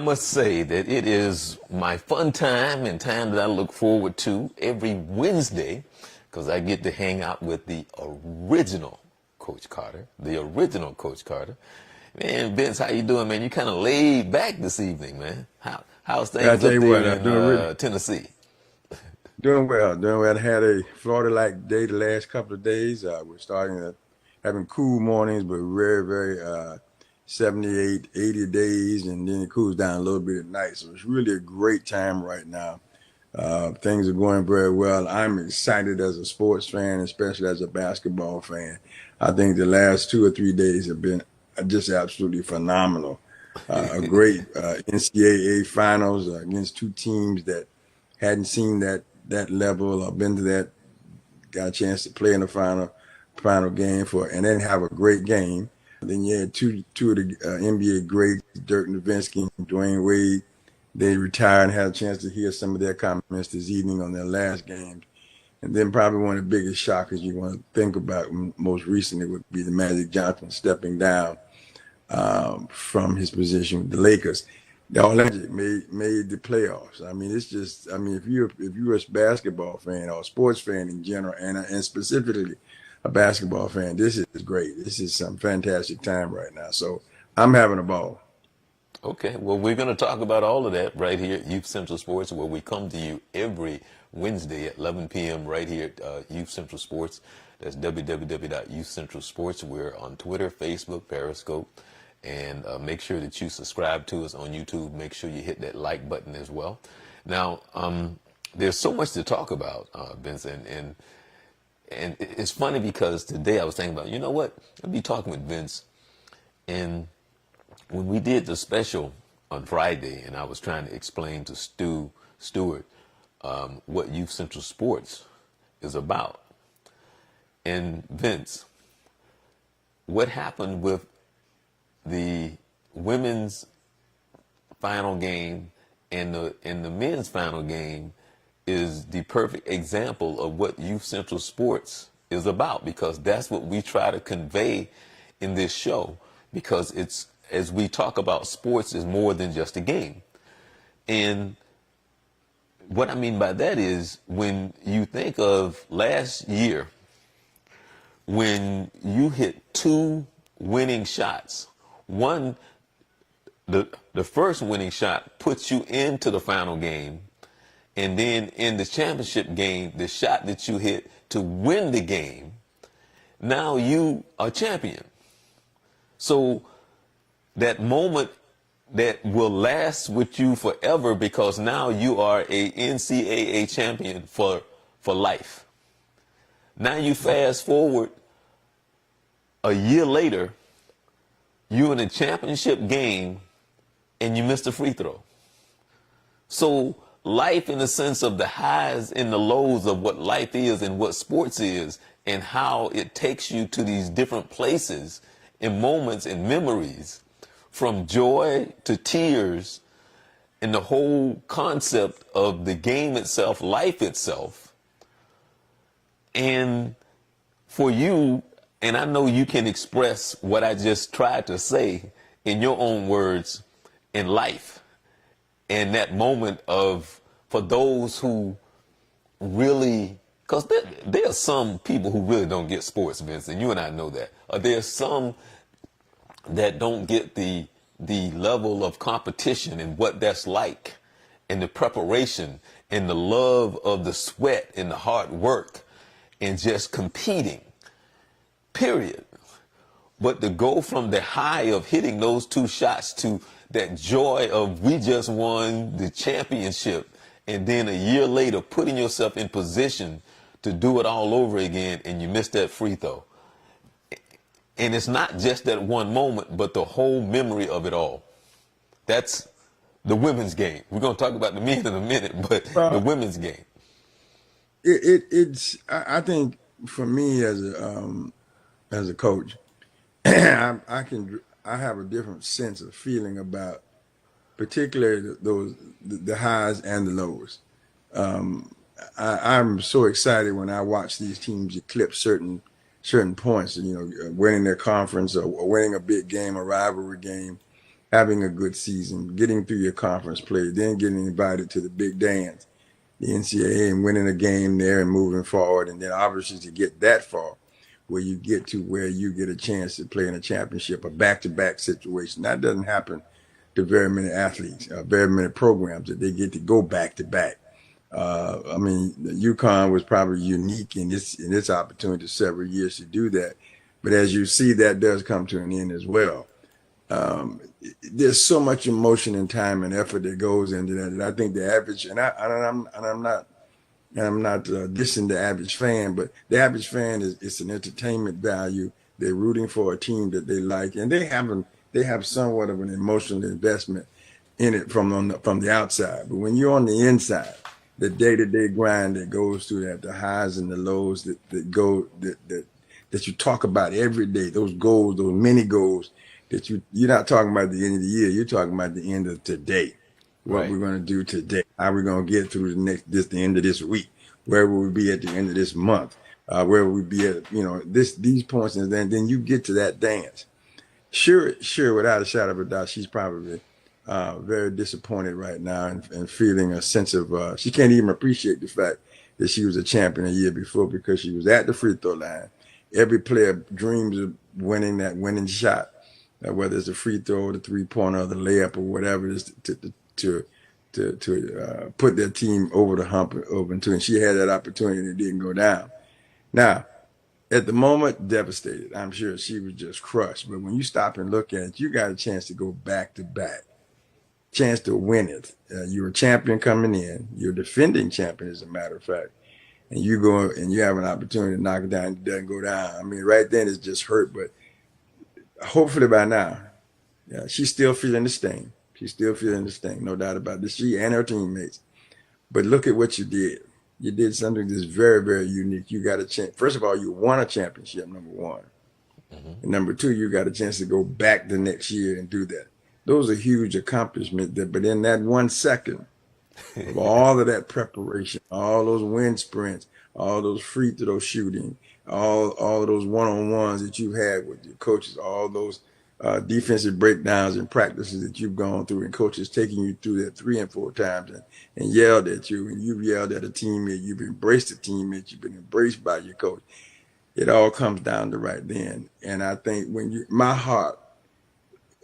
must say that it is my fun time and time that I look forward to every Wednesday because I get to hang out with the original Coach Carter, Man, Vince, how you doing, man? You kind of laid back this evening, man. How's things I tell up you there what, I'm doing really in Tennessee? doing well. Doing well. I had a Florida-like day the last couple of days. We're starting having cool mornings, but very 78, 80 days, and then it cools down a little bit at night. So it's really a great time right now. Things are going very well. I'm excited as a sports fan, especially as a basketball fan. I think the last 2 or 3 days have been just absolutely phenomenal. A great NCAA finals against two teams that hadn't seen that level or been to that, got a chance to play in the final game and then have a great game. Then you had two of the NBA greats, Dirk Nowitzki and Dwayne Wade. They retired and had a chance to hear some of their comments this evening on their last games. And then probably one of the biggest shockers you want to think about most recently would be the Magic Johnson stepping down from his position with the Lakers. The Magic made the playoffs. I mean, it's just, I mean, if you're a basketball fan or a sports fan in general, and specifically a basketball fan, this is great. This is some fantastic time right now. So I'm having a ball. Okay, well, we're going to talk about all of that right here at Youth Central Sports, where we come to you every Wednesday at 11 p.m. right here at Youth Central Sports. That's www.youthcentralsports. We're on Twitter, Facebook, Periscope. And make sure that you subscribe to us on YouTube. Make sure you hit that like button as well. Now, there's so much to talk about, Vincent. And it's funny because today I was thinking about, you know what? I'll be talking with Vince. And when we did the special on Friday, and I was trying to explain to Stewart what Youth Central Sports is about. And Vince, what happened with the women's final game and the men's final game is the perfect example of what Youth Central Sports is about, because that's what we try to convey in this show, because it's, as we talk about, sports is more than just a game. And what I mean by that is, when you think of last year, when you hit 2 winning shots, one, the first winning shot puts you into the final game, and then in the championship game, the shot that you hit to win the game, now you are champion. So that moment that will last with you forever, because now you are a NCAA champion for life. Now you fast forward a year later, you're in a championship game and you missed a free throw. So life, in the sense of the highs and the lows of what life is and what sports is, and how it takes you to these different places and moments and memories, from joy to tears, and the whole concept of the game itself, life itself. And for you, and I know you can express what I just tried to say in your own words, in life, and that moment of, for those who really, because there are some people who really don't get sports, Vince, and you and I know that. There's some that don't get the level of competition and what that's like, and the preparation and the love of the sweat and the hard work and just competing, period. But to go from the high of hitting those 2 shots to that joy of, we just won the championship, and then a year later putting yourself in position to do it all over again, and you missed that free throw. And it's not just that one moment, but the whole memory of it all. That's the women's game. We're going to talk about the men in a minute, but the women's game. I think for me as a coach, I have a different sense of feeling about, particularly the highs and the lows. I'm so excited when I watch these teams eclipse certain points, winning their conference or winning a big game, a rivalry game. having a good season, getting through your conference play, then getting invited to the big dance, the NCAA, and winning a game there and moving forward. And then obviously to get that far, where you get to where you get a chance to play in a championship, a back-to-back situation. That doesn't happen to very many athletes, very many programs that they get to go back-to-back. I mean, UConn was probably unique in its opportunity several years to do that. But as you see, that does come to an end as well. There's so much emotion and time and effort that goes into that. And I think the average, I'm not dissing the average fan, but the average fan it's an entertainment value. They're rooting for a team that they like, and they have somewhat of an emotional investment in it from the outside. But when you're on the inside, the day-to-day grind that goes through that, the highs and the lows that you talk about every day, those goals, those mini goals that you're not talking about at the end of the year, you're talking about the end of today. What we're going to do today, how we're going to get through the end of this week, where will we be at the end of this month, where will we be at, these points, and then you get to that dance. Sure, without a shadow of a doubt, she's probably very disappointed right now and feeling a sense of she can't even appreciate the fact that she was a champion a year before because she was at the free throw line. Every player dreams of winning that winning shot, whether it's a free throw, or the 3-pointer, or the layup, or whatever it is to put their team over the hump over into, and she had that opportunity and it didn't go down. Now, at the moment, devastated. I'm sure she was just crushed. But when you stop and look at it, you got a chance to go back to back, chance to win it. You're a champion coming in. You're a defending champion, as a matter of fact. And you go and you have an opportunity to knock it down. It doesn't go down. I mean, right then it's just hurt. But hopefully by now, she's still feeling the sting. She's still feeling the sting, no doubt about this. She and her teammates. But look at what you did. You did something that's very, very unique. You got a chance. First of all, you won a championship, number one. And number two, you got a chance to go back the next year and do that. Those are huge accomplishments. But in that 1 second of all of that preparation, all those wind sprints, all those free throw shooting, all of those one-on-ones that you had with your coaches, all those defensive breakdowns and practices that you've gone through, and coaches taking you through that 3 and 4 times and yelled at you, and you've yelled at a teammate, you've embraced a teammate, you've been embraced by your coach. It all comes down to right then. And I think my heart,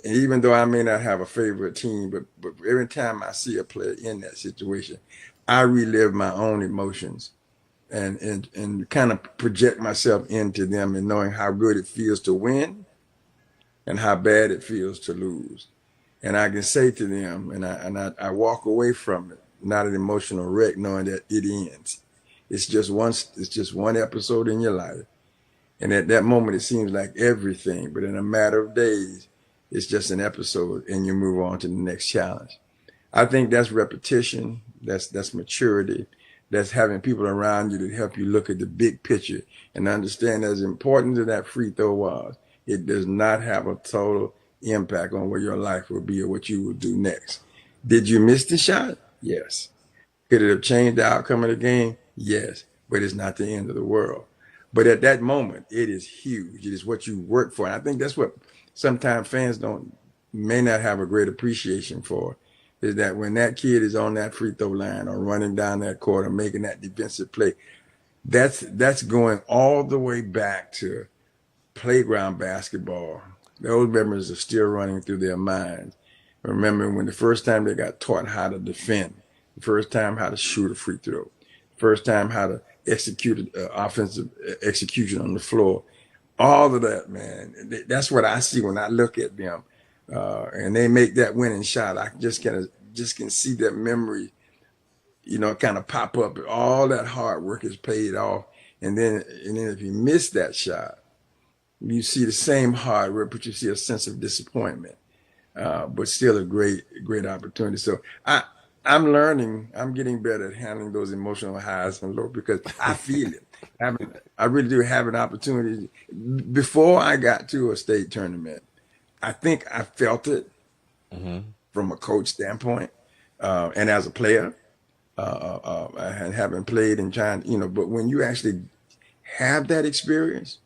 and even though I may not have a favorite team, but every time I see a player in that situation, I relive my own emotions and kind of project myself into them, and knowing how good it feels to win and how bad it feels to lose. And I can say to them, and I walk away from it, not an emotional wreck, knowing that it ends. It's just one episode in your life. And at that moment, it seems like everything, but in a matter of days, it's just an episode, and you move on to the next challenge. I think that's repetition, that's maturity, that's having people around you to help you look at the big picture and understand, as important as that free throw was, it does not have a total impact on where your life will be or what you will do next. Did you miss the shot? Yes. Could it have changed the outcome of the game? Yes. But it's not the end of the world. But at that moment, it is huge. It is what you work for. And I think that's what sometimes fans may not have a great appreciation for, is that when that kid is on that free throw line or running down that court or making that defensive play, that's going all the way back to playground basketball. Those memories are still running through their minds. Remembering when the first time they got taught how to defend, the first time how to shoot a free throw, first time how to execute offensive execution on the floor. All of that, man. That's what I see when I look at them, and they make that winning shot. I just can see that memory, kind of pop up. All that hard work is paid off, and then if you miss that shot, you see the same hard work, but you see a sense of disappointment. But still a great opportunity. So I'm learning. I'm getting better at handling those emotional highs and lows because I feel it. I really do have an opportunity. Before I got to a state tournament, I think I felt it from a coach standpoint, and as a player, and having played and trying, but when you actually have that experience,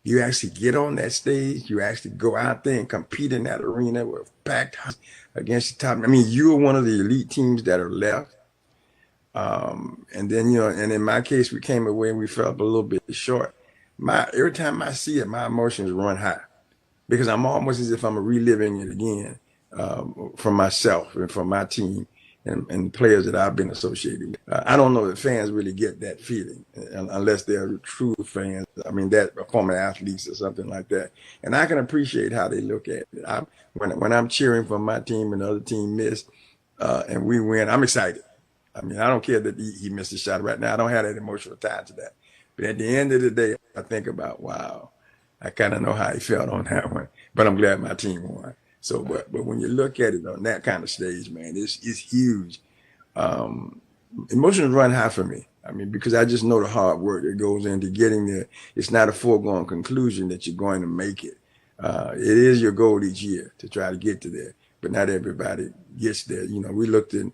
You actually get on that stage. You actually go out there and compete in that arena with packed house against the top. I mean, you're one of the elite teams that are left. And then, and in my case, we came away and we felt a little bit short. Every time I see it, my emotions run high because I'm almost as if I'm reliving it again for myself and for my team and the players that I've been associated with. I don't know if fans really get that feeling unless they're true fans. I mean, that former athletes or something like that. And I can appreciate how they look at it. When I'm cheering for my team and the other team miss and we win, I'm excited. I mean, I don't care that he missed a shot right now. I don't have that emotional tie to that. But at the end of the day, I think about, wow, I kind of know how he felt on that one. But I'm glad my team won. So, but when you look at it on that kind of stage, man, it's huge. Emotions run high for me. I mean, because I just know the hard work that goes into getting there. It's not a foregone conclusion that you're going to make it. It is your goal each year to try to get to there, but not everybody gets there. We looked in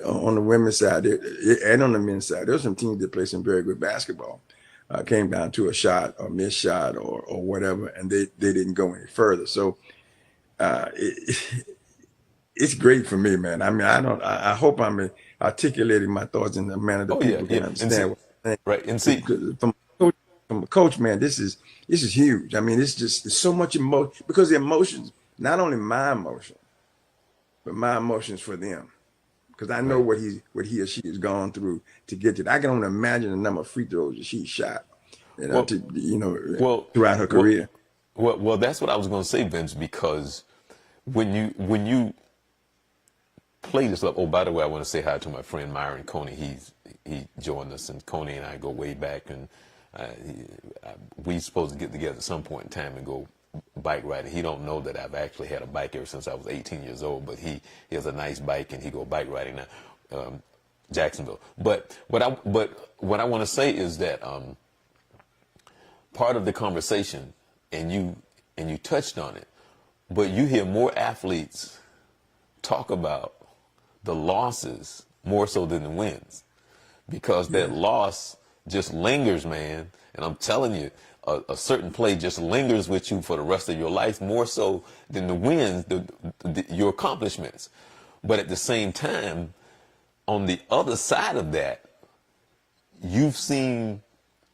on the women's side and on the men's side. There's some teams that play some very good basketball. Came down to a shot or missed shot or whatever, and they didn't go any further. So it's great for me, man. I mean, I hope I'm articulating my thoughts in a manner that people can understand. Right, and see, from a coach, man, this is huge. I mean, it's so much emotion because the emotions, not only my emotion, but my emotions for them. Because I know what he or she has gone through to get to. I can only imagine the number of free throws that she shot, throughout her career. Well, that's what I was going to say, Vince. Because when you play this up. Oh, by the way, I want to say hi to my friend Myron Coney. He joined us, and Coney and I go way back, and we supposed to get together at some point in time and go bike riding. He don't know that I've actually had a bike ever since I was 18 years old, but he has a nice bike and he go bike riding now, Jacksonville. But what I want to say is that part of the conversation, and you touched on it, but you hear more athletes talk about the losses more so than the wins, because that loss just lingers, man. And I'm telling you, a certain play just lingers with you for the rest of your life, more so than the wins, your accomplishments. But at the same time, on the other side of that, you've seen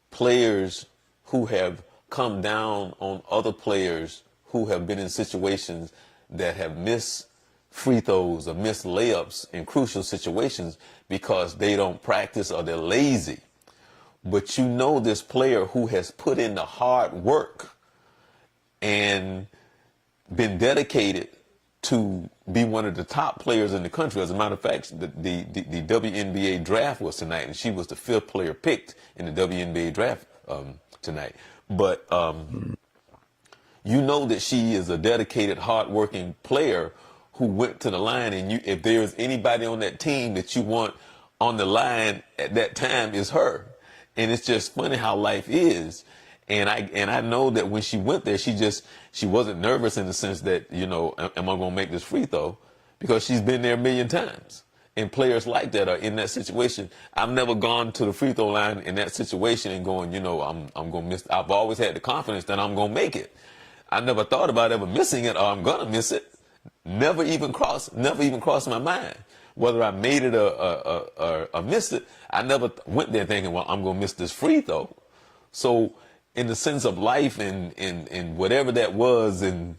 players who have come down on other players who have been in situations that have missed free throws or missed layups in crucial situations because they don't practice or they're lazy. But you know this player who has put in the hard work and been dedicated to be one of the top players in the country. As a matter of fact, the WNBA draft was tonight, and she was the 5th player picked in the WNBA draft tonight. But you know that she is a dedicated, hard-working player who went to the line, and if there's anybody on that team that you want on the line at that time, is her. And it's just funny how life is. And I know that when she went there, she wasn't nervous in the sense that, am I going to make this free throw? Because she's been there a million times. And players like that are in that situation. I've never gone to the free throw line in that situation and going, I'm going to miss. I've always had the confidence that I'm going to make it. I never thought about ever missing it or I'm going to miss it. Never even crossed my mind. Whether I made it or missed it, I never went there thinking, well, I'm going to miss this free throw. So in the sense of life and whatever that was and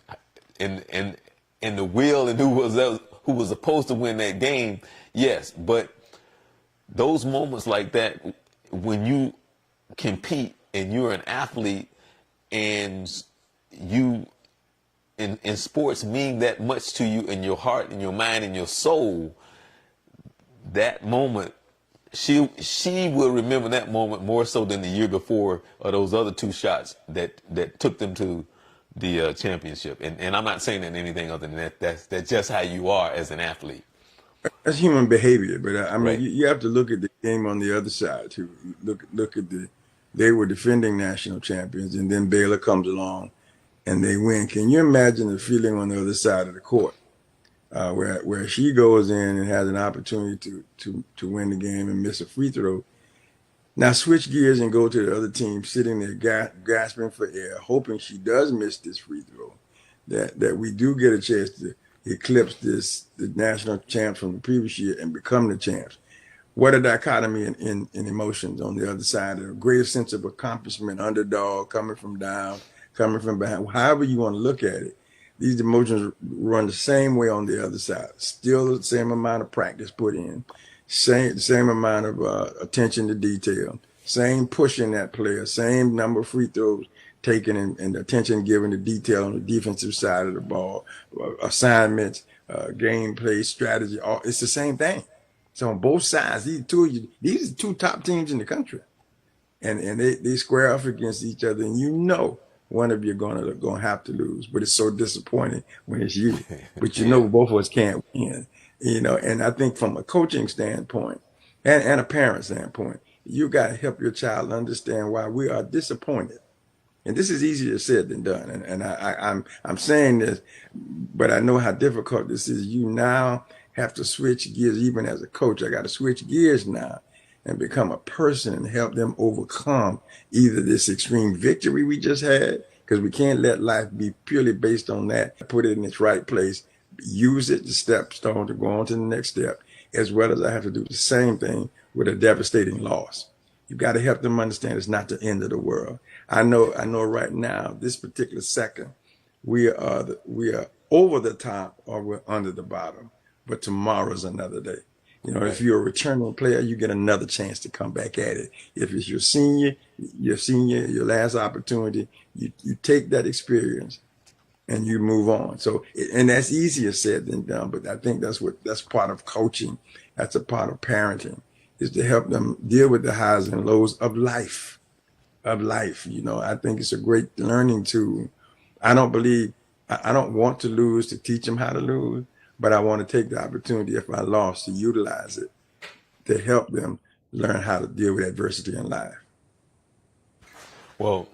the will and who was supposed to win that game, yes. But those moments like that, when you compete and you're an athlete and you in sports mean that much to you in your heart and your mind and your soul, that moment, she will remember that moment more so than the year before or those other 2 shots that took them to the championship. And I'm not saying that anything other than that. That's just how you are as an athlete. That's human behavior, but I mean, Right. you have to look at the game on the other side too. Look at they were defending national champions, and then Baylor comes along, and they win. Can you imagine the feeling on the other side of the court? Where she goes in and has an opportunity to win the game and miss a free throw, Now switch gears and go to the other team sitting there gasping for air, hoping she does miss this free throw, that we do get a chance to eclipse the national champs from the previous year and become the champs. What a dichotomy in emotions on the other side. A greater sense of accomplishment, underdog, coming from down, coming from behind. However you want to look at it, these emotions run the same way on the other side. Still the same amount of practice put in, same amount of attention to detail, same pushing that player, same number of free throws taken and attention given to detail on the defensive side of the ball, assignments, gameplay, strategy. It's the same thing. So on both sides, these are two top teams in the country, and they square off against each other, and you know one of you are gonna have to lose. But it's so disappointing when it's you. But you Yeah. know both of us can't win. And I think from a coaching standpoint and a parent standpoint, you got to help your child understand why we are disappointed. And this is easier said than done. I'm saying this, but I know how difficult this is. You now have to switch gears, even as a coach. I got to switch gears now and become a person and help them overcome either this extreme victory we just had, because we can't let life be purely based on that. Put it in its right place, use it to stepstone to go on to the next step, as well as I have to do the same thing with a devastating loss. You've got to help them understand it's not the end of the world. I know right now, this particular second, we are over the top or we're under the bottom, but tomorrow's another day. If Right. you're a returning player, you get another chance to come back at it. If it's your last opportunity, you take that experience and you move on. So, and that's easier said than done, but I think that's part of coaching. That's a part of parenting, is to help them deal with the highs and lows of life. I think it's a great learning tool. I don't want to lose to teach them how to lose, but I want to take the opportunity, if I lost, to utilize it to help them learn how to deal with adversity in life. Well,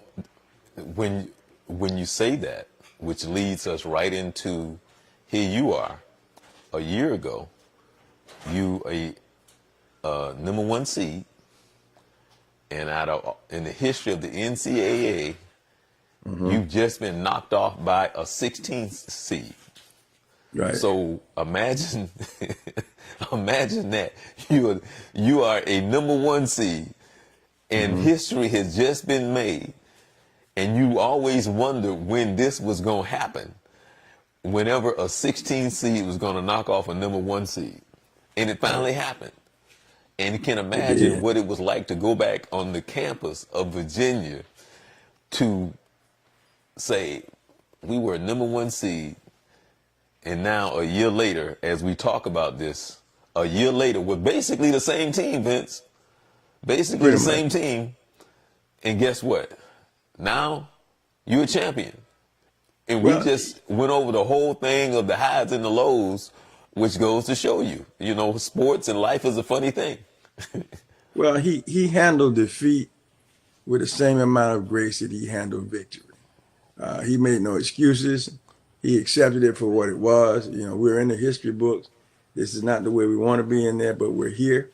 when when you say that, which leads us right into, here you are, a year ago, you a number one seed, and in the history of the NCAA, Hmm. you've just been knocked off by a 16th seed. Right. So imagine, imagine that you are a number one seed, and Hmm. history has just been made, and you always wondered when this was going to happen. Whenever a 16 seed was going to knock off a number one seed, and it Right. finally happened. And you can It imagine did. what it was like to go back on the campus of Virginia to say we were a number one seed, and now a year later, as we talk about this, a year later, we're basically the same team, Vince. Basically the Pretty much. same team. And guess what? Now you're a champion. And we Well, just went over the whole thing of the highs and the lows, which goes to show you, sports and life is a funny thing. he handled defeat with the same amount of grace that he handled victory. He made no excuses. He accepted it for what it was. We're in the history books. This is not the way we want to be in there, but we're here.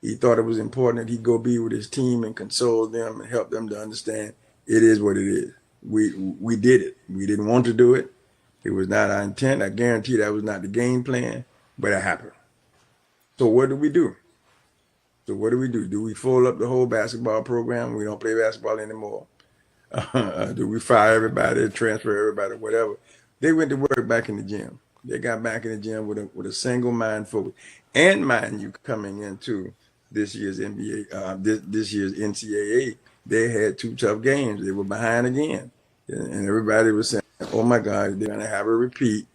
He thought it was important that he go be with his team and console them and help them to understand it is what it is. We did it. We didn't want to do it. It was not our intent. I guarantee that was not the game plan, but it happened. So what do we do? So what do we do? Do we fold up the whole basketball program? We don't play basketball anymore. Do we fire everybody, transfer everybody, whatever? They went to work back in the gym. They got back in the gym with a single mind focus. And mind you, coming into this year's NBA, this year's NCAA, they had two tough games. They were behind again, and everybody was saying, "Oh my God, they're gonna have a repeat."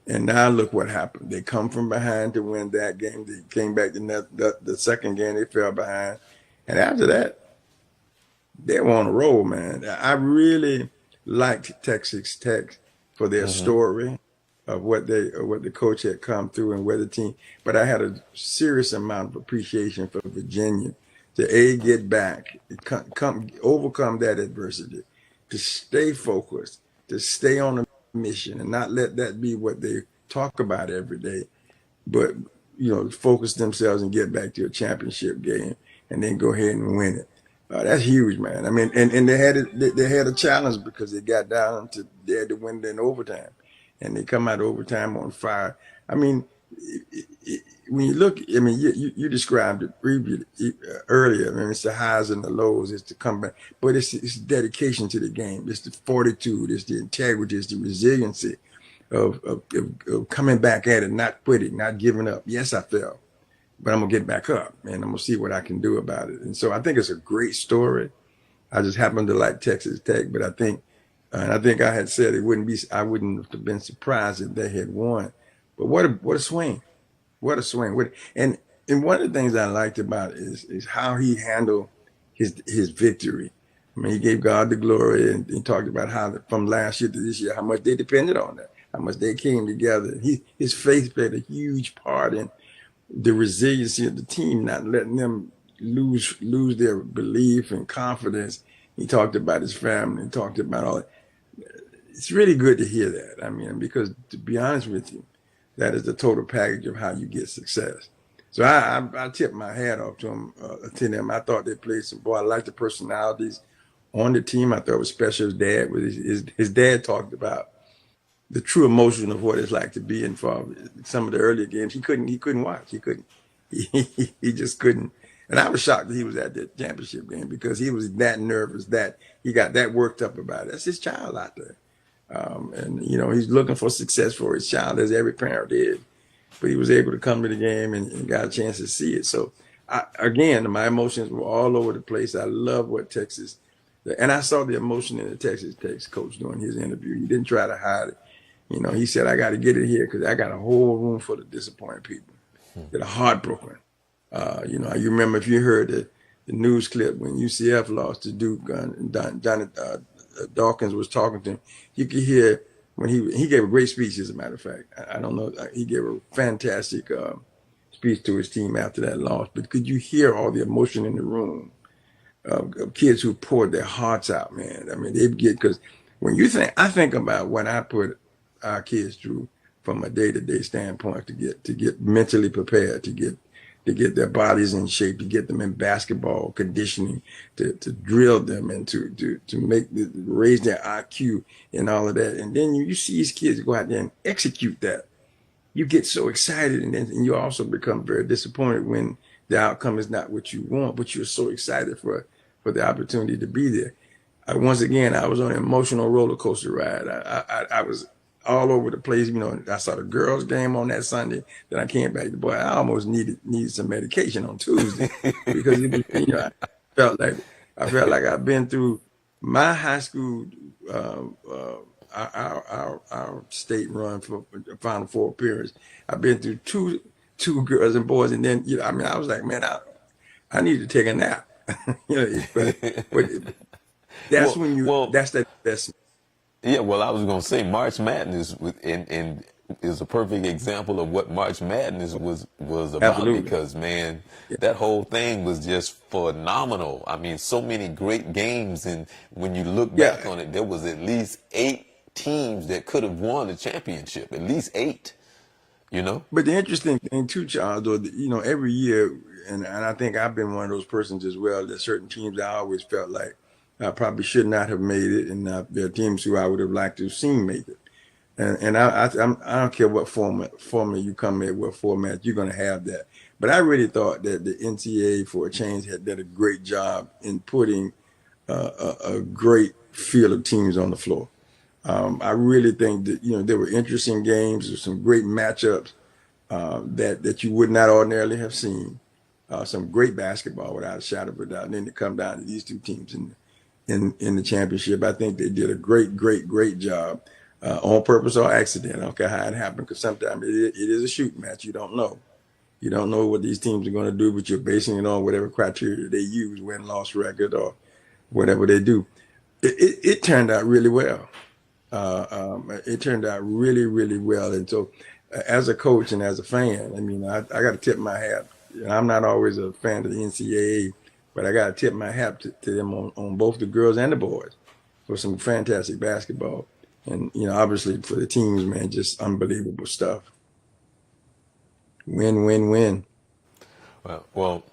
And now look what happened. They come from behind to win that game. They came back the second game. They fell behind, and after that, they were on a roll, man. I really liked Texas Tech for their Hmm. story of what the coach had come through and where the team. But I had a serious amount of appreciation for Virginia to get back, come overcome that adversity, to stay focused, to stay on a mission, and not let that be what they talk about every day, but focus themselves and get back to a championship game. and then go ahead and win it. That's huge, man. I mean, and they had a challenge because they got down to they had to win it in overtime, and they come out of overtime on fire. I mean, when you look, I mean, you described it earlier. I mean, it's the highs and the lows. It's the comeback, but it's dedication to the game. It's the fortitude. It's the integrity. It's the resiliency of coming back at it, not quitting, not giving up. Yes, I fell, but I'm gonna get back up and I'm gonna see what I can do about it. And so I think it's a great story. I just happen to like Texas Tech, but I think, and I think I had said I wouldn't have been surprised if they had won. But what a swing, what a swing. And one of the things I liked about it is how he handled his victory. I mean, he gave God the glory, and he talked about how from last year to this year, how much they depended on that, how much they came together. His faith played a huge part in the resiliency of the team, not letting them lose their belief and confidence. He talked about his family. He talked about all that. It's really good to hear that. I mean, because to be honest with you, that is the total package of how you get success. So I tip my hat off to him, to them. I thought they played some boy. I like the personalities on the team. I thought it was special. His dad, his dad talked about the true emotion of what it's like to be involved. Some of the earlier games, he couldn't watch. He just couldn't. And I was shocked that he was at the championship game because he was that nervous, that he got that worked up about it. That's his child out there. And, he's looking for success for his child, as every parent is. But he was able to come to the game and got a chance to see it. So, again, my emotions were all over the place. I love what Texas, and I saw the emotion in the Texas Tech coach during his interview. He didn't try to hide it. He said, I got to get it here because I got a whole room full of disappointed people that are heartbroken. You remember if you heard the news clip when UCF lost to Duke and Johnny Dawkins was talking to him, you could hear when he gave a great speech, as a matter of fact. I don't know, he gave a fantastic speech to his team after that loss, but could you hear all the emotion in the room of kids who poured their hearts out, man? I mean, because when I think about what I put our kids through from a day-to-day standpoint to get mentally prepared, to get their bodies in shape, to get them in basketball conditioning, to drill them and to raise their IQ and all of that. And then you see these kids go out there and execute that. You get so excited, and you also become very disappointed when the outcome is not what you want, but you're so excited for the opportunity to be there. Once again, I was on an emotional roller coaster ride. I was all over the place. I saw the girls' game on that Sunday. Then I came back. Boy, I almost needed some medication on Tuesday because it was, I felt like I've been through my high school, our state run for Final Four appearance. I've been through two girls and boys, and then I was like, man, I need to take a nap. But that's that's that investment. Yeah, well, I was going to say March Madness and is a perfect example of what March Madness was about. Absolutely. Because, man, that whole thing was just phenomenal. I mean, so many great games, and when you look back on it, there was at least 8 teams that could have won the championship, at least 8. But the interesting thing too, Charles, though, every year, and I think I've been one of those persons as well, that certain teams I always felt like I probably should not have made it, and there are teams who I would have liked to have seen make it. And I don't care what format you come in, what format you're going to have that. But I really thought that the NCAA, for a change, had done a great job in putting a great field of teams on the floor. I really think that there were interesting games, there were some great matchups that you would not ordinarily have seen. Some great basketball, without a shadow of a doubt. And then to come down to these two teams in the championship, I think they did a great job, on purpose or accident. I don't care how it happened, because sometimes it is a shooting match. You don't know. You don't know what these teams are going to do, but you're basing it on whatever criteria they use, win-loss record or whatever they do. It turned out really well. It turned out really well. And so as a coach and as a fan, I mean, I got to tip my hat. I'm not always a fan of the NCAA, but I got to tip my hat to them on both the girls and the boys for some fantastic basketball. And, obviously for the teams, man, just unbelievable stuff. Win. Well,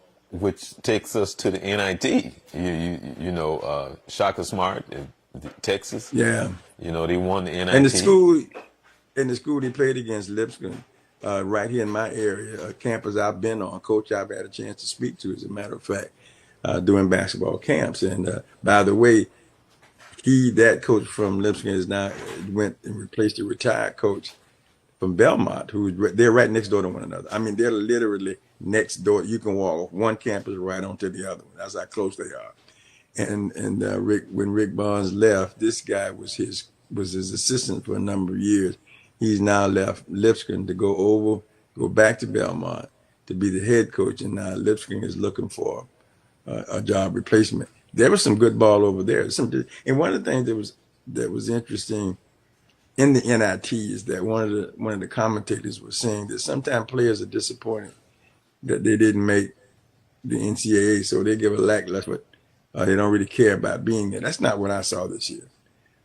which takes us to the NIT. You know, Shaka Smart, Texas. Yeah. You know, they won the And NIT. the school they played against Lipscomb, right here in my area, a campus I've been on, coach I've had a chance to speak to, as a matter of fact, doing basketball camps. And by the way, that coach from Lipscomb is now went and replaced a retired coach from Belmont, they're right next door to one another. I mean, they're literally next door. You can walk one campus right onto the other one. That's how close they are. And when Rick Barnes left, this guy was his assistant for a number of years. He's now left Lipscomb to go back to Belmont to be the head coach, and now Lipscomb is looking for a job replacement. There was some good ball over there. And one of the things that was interesting in the NIT is that one of the commentators was saying that sometimes players are disappointed that they didn't make the NCAA, so they give a lackluster. They don't really care about being there. That's not what I saw this year.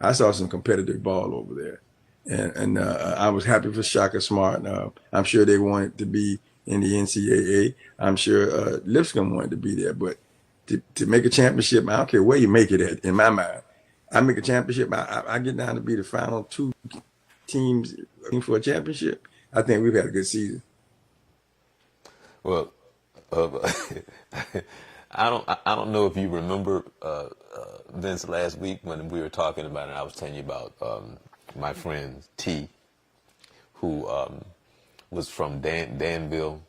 I saw some competitive ball over there, and I was happy for Shaka Smart. I'm sure they wanted to be in the NCAA. I'm sure Lipscomb wanted to be there, but to make a championship, I don't care where you make it at. In my mind, I make a championship. I get down to be the final two teams for a championship. I think we've had a good season. Well, I don't know if you remember Vince last week when we were talking about it. I was telling you about my friend T, who was from Danville,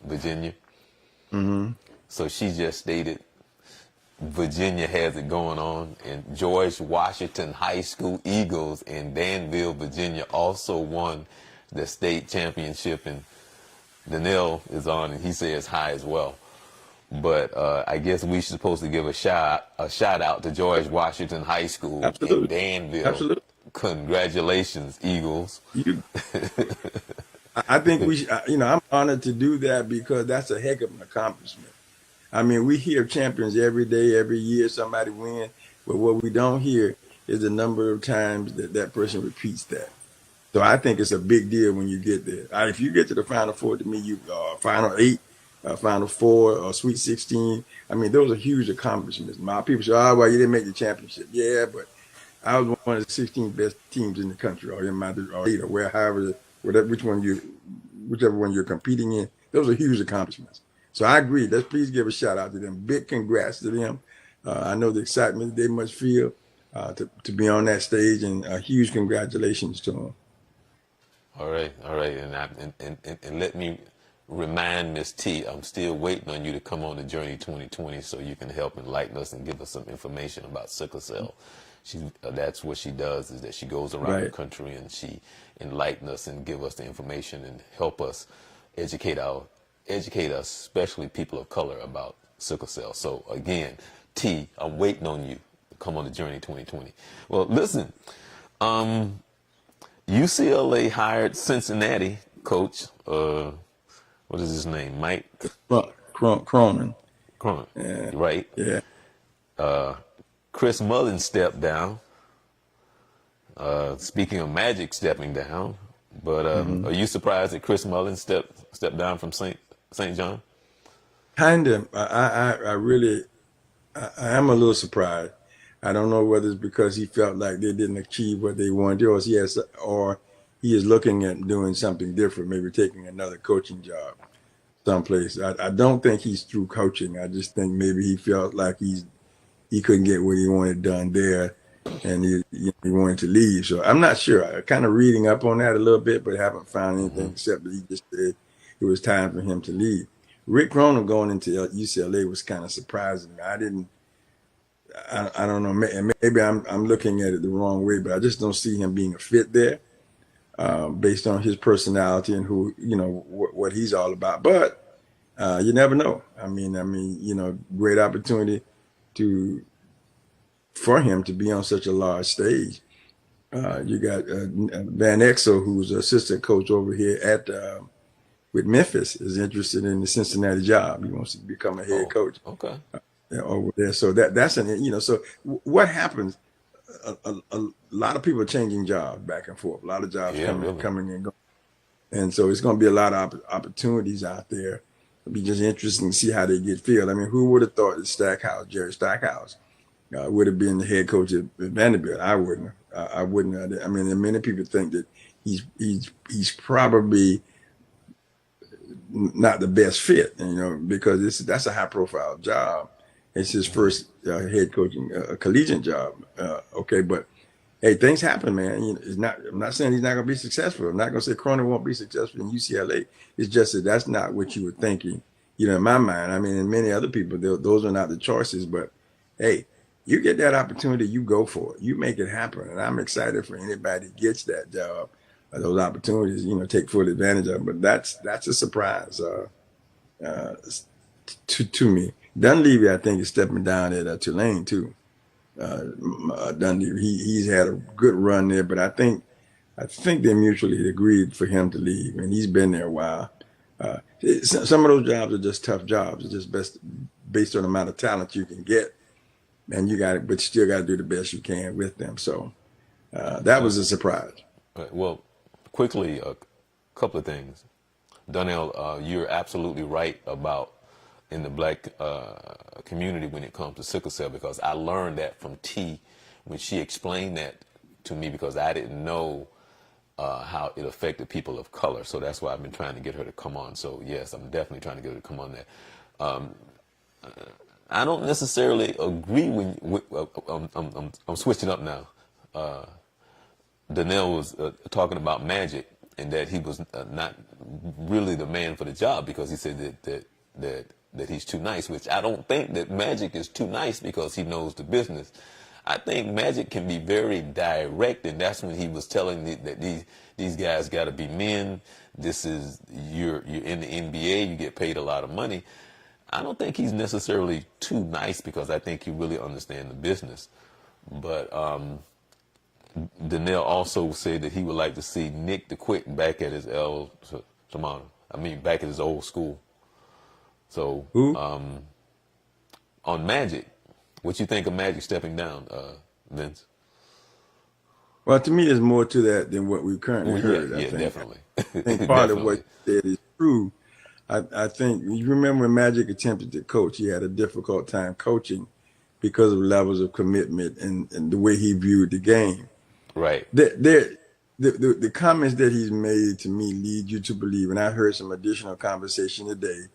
Virginia. Mm-hmm. So she just stated Virginia has it going on, and George Washington High School Eagles in Danville, Virginia also won the state championship, and Danielle is on, and he says hi as well. But I guess we're supposed to give a shout out to George Washington High School in Danville. Absolutely. Congratulations, Eagles. I think I'm honored to do that because that's a heck of an accomplishment. I mean, we hear champions every day, every year, somebody win. But what we don't hear is the number of times that person repeats that. So I think it's a big deal when you get there. If you get to the Final Four, to me, you Final 8, Final 4, or Sweet 16. I mean, those are huge accomplishments. My people say, "Oh, well, you didn't make the championship." Yeah, but I was one of the 16 best teams in the country, or in my or 8, or whichever one you're competing in. Those are huge accomplishments. So I agree. Let's please give a shout out to them. Big congrats to them. I know the excitement they must feel to be on that stage, and a huge congratulations to them. All right, and let me remind Miss T, I'm still waiting on you to come on the Journey 2020 so you can help enlighten us and give us some information about sickle cell. That's what she does, is that she goes around the country and she enlightens us and give us the information and help us educate us, especially people of color, about sickle cell. So again, T, I'm waiting on you to come on the Journey 2020. Well, listen, UCLA hired Cincinnati coach, what is his name? Mike Cronin. Yeah. Right? Yeah. Chris Mullin stepped down. Speaking of Magic stepping down, but are you surprised that Chris Mullin stepped down from St. John? Kind of. I really am a little surprised. I don't know whether it's because he felt like they didn't achieve what they wanted, or he is looking at doing something different, maybe taking another coaching job someplace. I don't think he's through coaching. I just think maybe he felt like he couldn't get what he wanted done there, and he wanted to leave. So I'm not sure. I'm kind of reading up on that a little bit, but haven't found anything except that he just said it was time for him to leave. Rick Cronin going into UCLA was kind of surprising. I don't know. Maybe I'm looking at it the wrong way, but I just don't see him being a fit there, based on his personality and what he's all about. But you never know. I mean, great opportunity for him to be on such a large stage. You got Van Exel, who's assistant coach over here with Memphis, is interested in the Cincinnati job. He wants to become a head coach. Okay. Over there. So that's so what happens? A lot of people are changing jobs back and forth. A lot of jobs coming and going. And so it's going to be a lot of opportunities out there. It'd be just interesting to see how they get filled. I mean, who would have thought that Jerry Stackhouse, would have been the head coach at Vanderbilt? I wouldn't. I wouldn't. I mean, many people think that he's probably not the best fit, because that's a high profile job. It's his first head coaching collegiate job. Okay, but hey, things happen, man. It's not. I'm not saying he's not going to be successful. I'm not going to say Cronin won't be successful in UCLA. It's just that that's not what you were thinking, in my mind. I mean, and many other people, those are not the choices. But hey, you get that opportunity, you go for it. You make it happen, and I'm excited for anybody that gets that job, those opportunities. Take full advantage of them. But that's a surprise to me. Dunleavy, I think, is stepping down at Tulane too. Dunleavy, he's had a good run there, but I think they mutually agreed for him to leave, and he's been there a while. Some of those jobs are just tough jobs. It's just based on the amount of talent you can get, and but you still got to do the best you can with them. So that was a surprise. Well, quickly, a couple of things. Donnell, you're absolutely right about in the black community when it comes to sickle cell, because I learned that from T when she explained that to me, because I didn't know how it affected people of color. So that's why I've been trying to get her to come on. So yes, I'm definitely trying to get her to come on that. I don't necessarily agree with I'm switching up now. Donnell was talking about Magic and that he was not really the man for the job because he said that he's too nice, which I don't think that Magic is too nice because he knows the business. I think Magic can be very direct, and that's when he was telling me that these guys got to be men. This is you're in the NBA, you get paid a lot of money. I don't think he's necessarily too nice because I think he really understands the business. But Donnell also said that he would like to see Nick the Quick back at his back at his old school. So on Magic, what you think of Magic stepping down, Vince? Well, to me, there's more to that than what we currently heard. I think. Definitely. I think part of what you said is true. I think you remember when Magic attempted to coach, he had a difficult time coaching because of levels of commitment and the way he viewed the game. Right. The comments that he's made to me lead you to believe, and I heard some additional conversation today,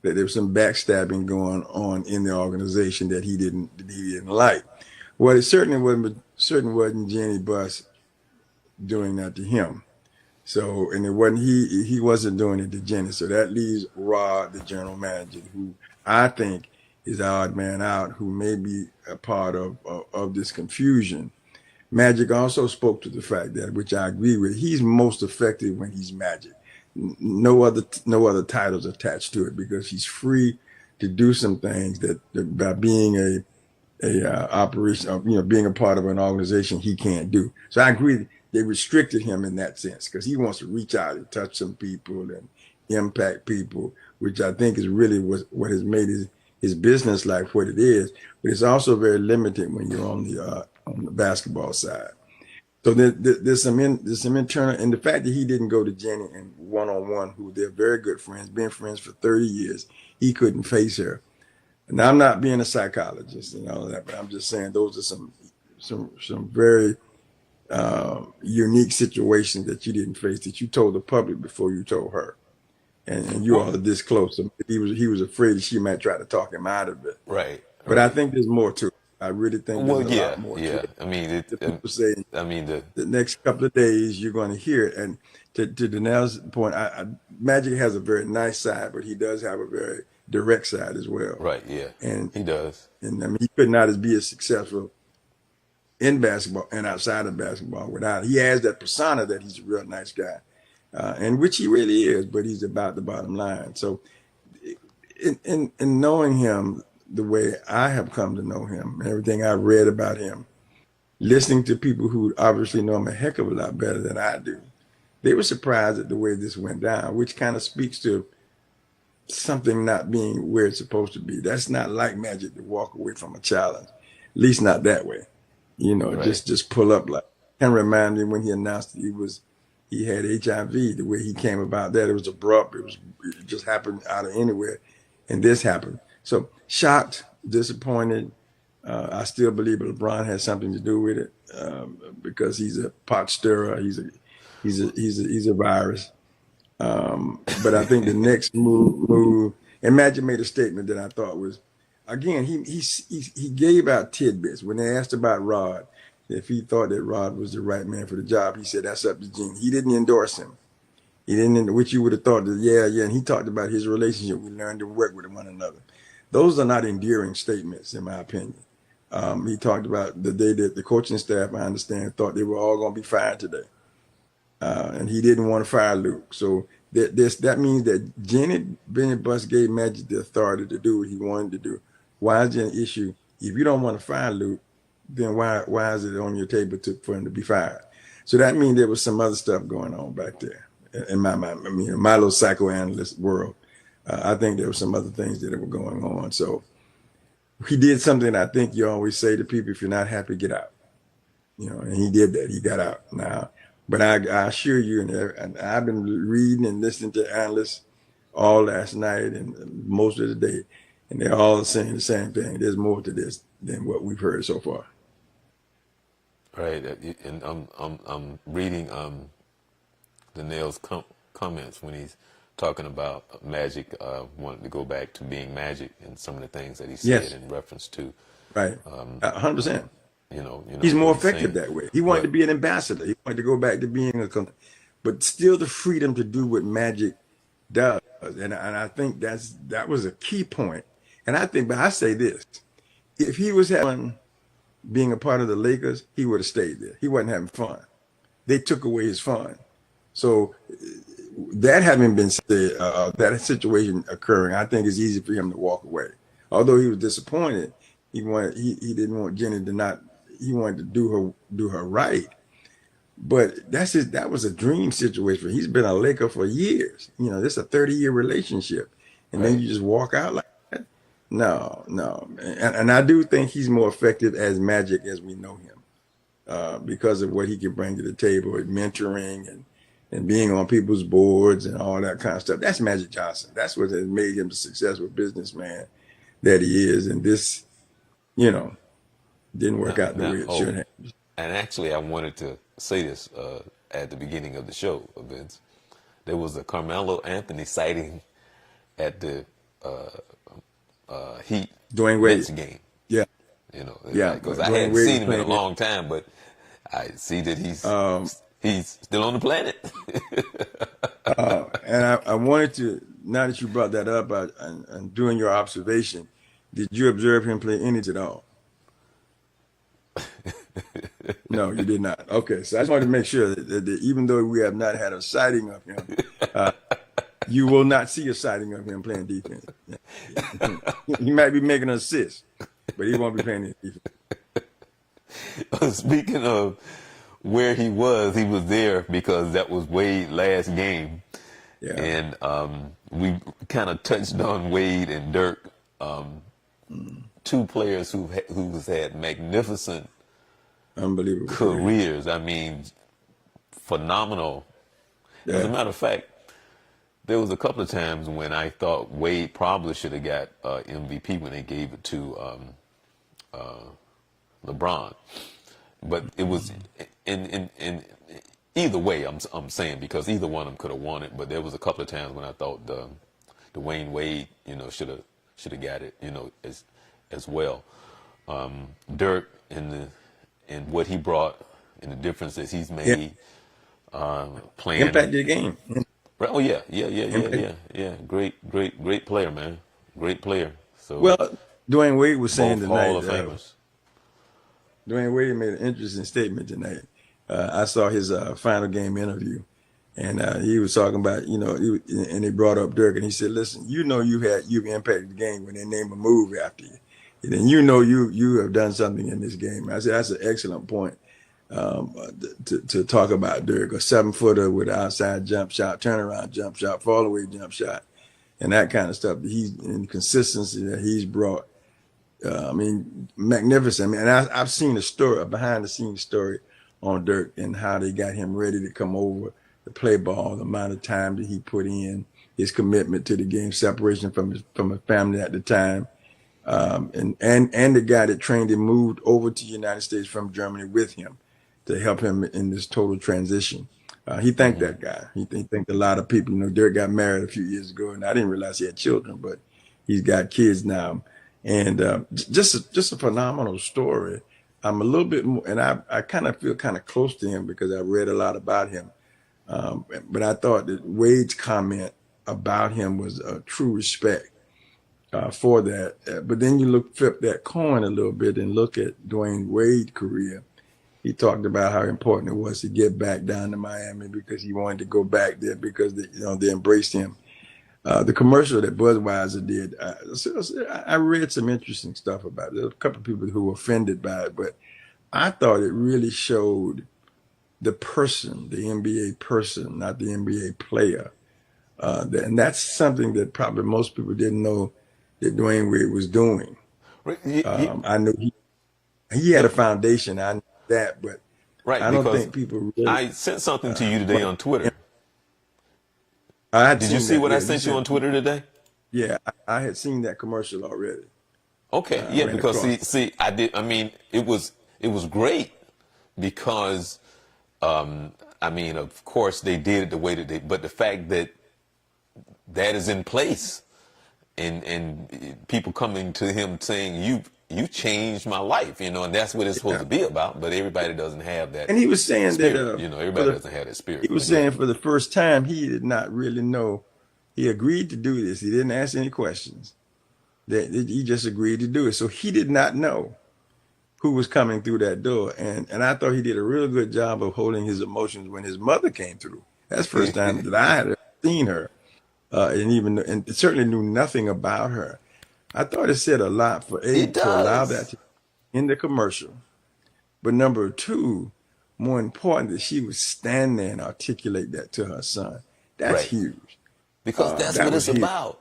that there was some backstabbing going on in the organization that he didn't like. Well, it certainly wasn't Jenny Buss doing that to him. So, and it wasn't he wasn't doing it to Jenny. So that leaves Rod, the general manager, who I think is the odd man out, who may be a part of this confusion. Magic also spoke to the fact that, which I agree with, he's most effective when he's Magic. No other titles attached to it, because he's free to do some things that by being a operation, being a part of an organization, he can't do. So I agree they restricted him in that sense because he wants to reach out and touch some people and impact people, which I think is really what has made his business life what it is. But it's also very limited when you're on the basketball side. So there's some internal, and the fact that he didn't go to Jenny and one-on-one, who they're very good friends, been friends for 30 years, he couldn't face her. Now, I'm not being a psychologist and all that, but I'm just saying those are some very unique situations that you didn't face, that you told the public before you told her, and you all are this close. So he was afraid that she might try to talk him out of it. Right. But I think there's more to it. I really think there's a lot more to it. I mean, people say, the next couple of days you're going to hear it. And to Donnell's point, Magic has a very nice side, but he does have a very direct side as well. Right. Yeah. And he does. And I mean, he could not be as successful in basketball and outside of basketball without. He has that persona that he's a real nice guy, and which he really is. But he's about the bottom line. So, in knowing him the way I have come to know him, and everything I've read about him, listening to people who obviously know him a heck of a lot better than I do, they were surprised at the way this went down, which kind of speaks to something not being where it's supposed to be. That's not like Magic to walk away from a challenge, at least not that way. Right. just pull up like. Can remind me when he announced that he had HIV. The way he came about that, it was abrupt. It just happened out of anywhere, and this happened. So shocked, disappointed. I still believe LeBron has something to do with it because he's a pot stirrer. He's a virus. But I think the next move, and Magic made a statement that I thought was, again, he gave out tidbits when they asked about Rod. If he thought that Rod was the right man for the job, he said that's up to Gene. He didn't endorse him. He didn't, which you would have thought that, yeah. And he talked about his relationship. We learned to work with one another. Those are not endearing statements, in my opinion. He talked about the day that the coaching staff, I understand, thought they were all going to be fired today. And he didn't want to fire Luke. So that means that Bennett Bus gave Magic the authority to do what he wanted to do. Why is it an issue? If you don't want to fire Luke, then why is it on your table for him to be fired? So that means there was some other stuff going on back there in my mind. I mean, in my little psychoanalyst world, I think there were some other things that were going on. So he did something I think you always say to people: if you're not happy, get out. And he did that. He got out now. But I assure you, and I've been reading and listening to analysts all last night and most of the day, and they're all saying the same thing. There's more to this than what we've heard so far. Right, and I'm reading Danielle's comments when he's talking about Magic wanting to go back to being Magic and some of the things that he said in reference to. Right, 100%. He's more effective that way. He wanted to be an ambassador. He wanted to go back to being but still the freedom to do what Magic does. And I think that was a key point. And but I say this: if he was having being a part of the Lakers, he would have stayed there. He wasn't having fun. They took away his fun. So that having been said, that situation occurring, I think it's easy for him to walk away. Although he was disappointed, he didn't want Jenny to not. He wanted to do her right, but that was a dream situation. He's been a Laker for years. This is a 30-year relationship, and then you just walk out like that. No, and I do think he's more effective as Magic as we know him, because of what he can bring to the table, mentoring and being on people's boards and all that kind of stuff. That's Magic Johnson. That's what has made him the successful businessman that he is. And this, didn't work out the way it should have. And actually, I wanted to say this at the beginning of the show, Vince. There was a Carmelo Anthony sighting at the Heat Dwayne Wade game. Yeah. Because I hadn't seen him in a long time, but I see that he's still on the planet. And I wanted to, now that you brought that up, and doing your observation, did you observe him play any at all? No, you did not. Okay, so I just wanted to make sure that even though we have not had a sighting of him, you will not see a sighting of him playing defense. He might be making an assist, but he won't be playing defense. Speaking of where he was there because that was Wade's last game. Yeah. And we kind of touched on Wade and Dirk, two players who's had magnificent, unbelievable careers. I mean, phenomenal. Yeah. As a matter of fact, there was a couple of times when I thought Wade probably should have got MVP when they gave it to LeBron, but it was in either way. I'm saying, because either one of them could have won it, but there was a couple of times when I thought Dwayne Wade, should have got it, as well. Dirk and what he brought and the differences he's made, playing impact the game. Oh yeah. Great player, man. Great player. So Dwayne Wade was saying tonight. Hall of Famers. Dwayne Wade made an interesting statement tonight. I saw his final game interview, and he was talking about, and they brought up Dirk, and he said, "Listen, you've impacted the game when they name a move after you, and then you have done something in this game." I said that's an excellent point to talk about Dirk, a 7-footer with an outside jump shot, turnaround jump shot, fall away jump shot, and that kind of stuff. And consistency that he's brought. Magnificent. And I've seen a behind the scenes story on Dirk and how they got him ready to come over to play ball, the amount of time that he put in, his commitment to the game, separation from his family at the time. And the guy that trained him moved over to the United States from Germany with him to help him in this total transition. He thanked that guy. He thanked a lot of people. You know, Derek got married a few years ago, and I didn't realize he had children, but he's got kids now. And just a phenomenal story. I'm a little bit more, and I kind of feel kind of close to him because I read a lot about him. But I thought that Wade's comment about him was a true respect for that. But then you flip that coin a little bit and look at Dwayne Wade's career. He talked about how important it was to get back down to Miami because he wanted to go back there because they embraced him. The commercial that Budweiser did, I read some interesting stuff about it. There were a couple of people who were offended by it, but I thought it really showed the person, the NBA person, not the NBA player. And that's something that probably most people didn't know that Dwayne Wade was doing. I knew he had a foundation. I knew that, but right, I don't think people really. I sent something to you today on Twitter. Did you see what I sent you on Twitter today? Yeah, I had seen that commercial already. Okay, yeah, because see, I did. I mean, it was great because, I mean, of course they did it the way that they, but the fact that is in place, and people coming to him saying you changed my life, you know, and that's what it's supposed to be about. But everybody doesn't have that. And he was saying spirit, that you know, everybody doesn't have that spirit. He was saying for the first time he did not really know. He agreed to do this. He didn't ask any questions. That he just agreed to do it. So he did not know who was coming through that door. And I thought he did a real good job of holding his emotions when his mother came through. That's the first time that I had seen her, and certainly knew nothing about her. I thought it said a lot for Abe to allow that to in the commercial. But number two, more important, that she would stand there and articulate that to her son. That's huge. Because that's what it's about.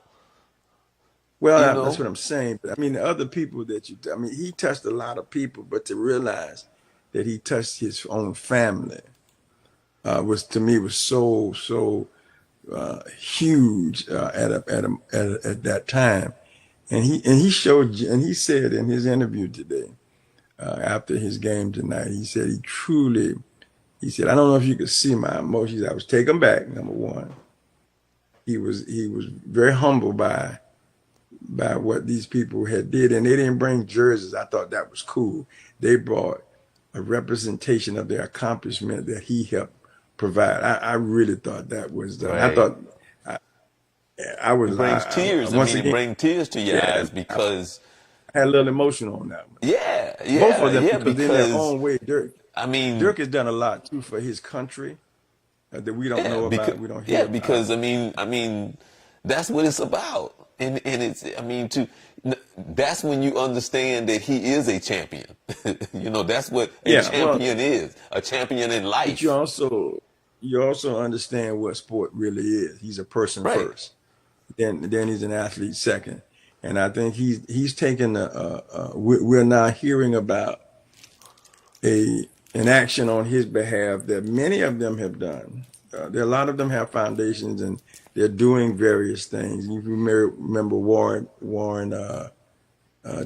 Well, that's what I'm saying. But I mean, the other people he touched a lot of people, but to realize that he touched his own family was so huge at that time. And he said in his interview today, after his game tonight, he said he said, I don't know if you could see my emotions. I was taken back, number one. He was very humbled by what these people had did, and they didn't bring jerseys. I thought that was cool. They brought a representation of their accomplishment that he helped provide. I really thought that was done. I thought I was. It brings tears. It brings tears to your eyes because I had a little emotion on that one. Yeah, both of them, because in their own way, Dirk. I mean, Dirk has done a lot too for his country that we don't know about. We don't hear. Yeah, because I mean, that's what it's about, and it's. I mean, that's when you understand that he is a champion. You know, that's what a champion is. A champion in life. But you also understand what sport really is. He's a person first. Then he's an athlete second. And I think he's taken we're now hearing about an action on his behalf that many of them have done. A lot of them have foundations and they're doing various things. You remember Warren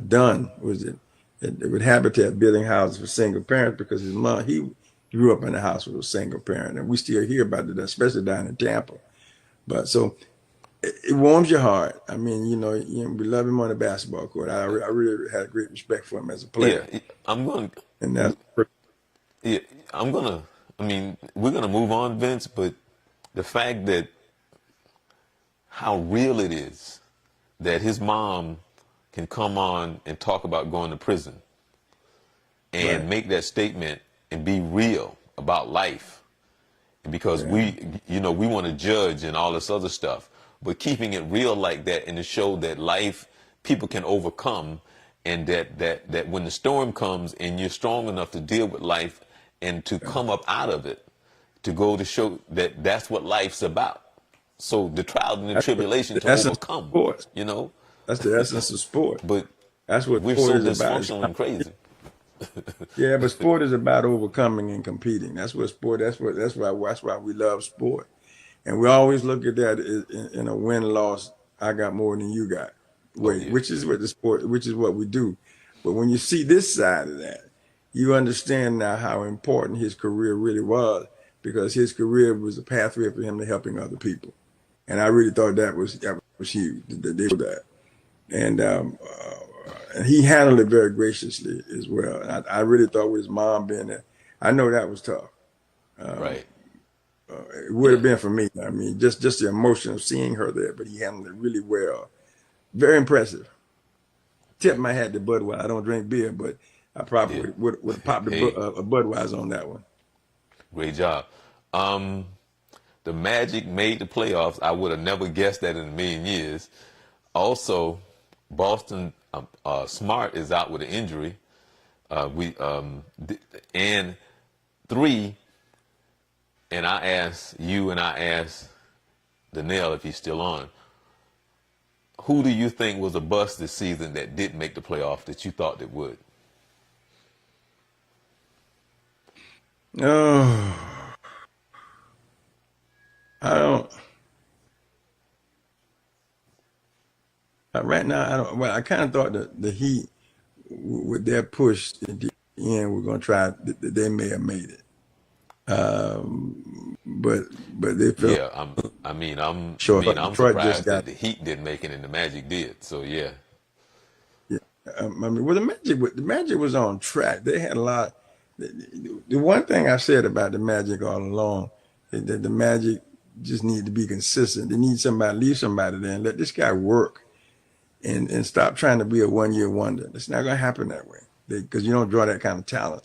Dunn, was it with Habitat building houses for single parents because his mom, he grew up in a house with a single parent, and we still hear about it, especially down in Tampa. But so it warms your heart. I mean, you know, we love him on the basketball court. I really had great respect for him as a player. Yeah, I'm going. And that's. Yeah, I'm gonna. I mean, we're gonna move on, Vince. But the fact that how real it is that his mom can come on and talk about going to prison and make that statement and be real about life, and because we want to judge and all this other stuff, but keeping it real like that and to show that life, people can overcome, and that when the storm comes and you're strong enough to deal with life and to come up out of it, to go to show that that's what life's about. So the trials and the tribulation to overcome, sport. you know. That's the essence of sport. But that's what we're so dysfunctional and crazy. Yeah, but sport is about overcoming and competing. That's what sport. That's why we love sport. And we always look at that in a win loss. I got more than you got Oh way, yeah, which is what the sport, which is what we do. But when you see this side of that, you understand now how important his career really was, because his career was a pathway for him to helping other people. And I really thought that was huge. That they did that, and he handled it very graciously as well. And I really thought with his mom being there, I know that was tough. Um, right. it would have Yeah, been for me. I mean, just the emotion of seeing her there, but he handled it really well. Very impressive. Tip right. my hat to Budweiser. I don't drink beer, but I Yeah. probably would have popped Hey, a Budweiser on that one. great job. Um, the Magic made the playoffs. I would have never guessed that in a million years. Also, Boston Smart is out with an injury. We and three, and I asked you and I asked Danielle if he's still on. Who do you think was a bust this season that didn't make the playoff that you thought that would? Oh, I don't. Right now, I don't. Well, I kind of thought the Heat, with their push at the end, were going to try. They may have made it, but they fell Yeah, short. I'm Detroit just surprised got. that the Heat didn't make it and the Magic did. So yeah, Yeah, I mean, well, the Magic was on track. They had a lot. The one thing I said about the Magic all along is that the Magic just need to be consistent. They need somebody, leave somebody there, and let this guy work, and stop trying to be a 1 year wonder. It's not going to happen that way, because you don't draw that kind of talent.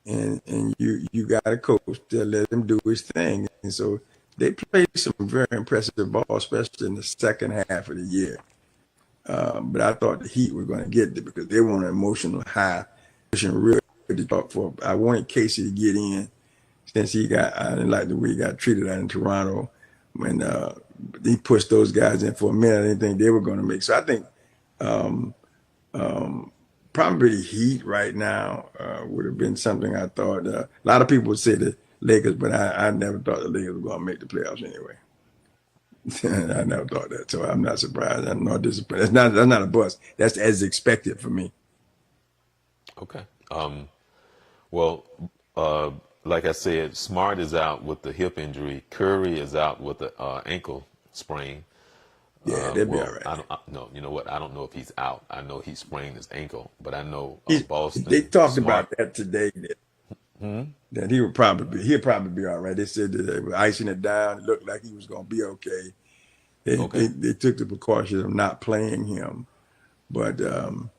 And you got a coach to let him do his thing. And so they played some very impressive ball, especially in the second half of the year. But I thought the Heat were going to get it because they were on an emotional high, pushing real to talk for. I wanted Casey to get in since I didn't like the way he got treated out in Toronto when he pushed those guys in for a minute. I didn't think they were going to make. So I think um, um, probably Heat right now would have been something I thought. A lot of people would say the Lakers, but I never thought the Lakers were going to make the playoffs anyway. I never thought that, so I'm not surprised. I'm not disappointed. That's not a bust. That's as expected for me. okay. Well, uh, like I said, Smart is out with the hip injury. Curry is out with the ankle sprain. Yeah, they'll be all Well, right. I don't. No, you know what? I don't know if he's out. I know he sprained his ankle, but I know They Boston talked Smart. about that today. That he'll probably be all right. They said that they were icing it down. It looked like he was going to be okay. They, Okay. they they took the precaution of not playing him, but um,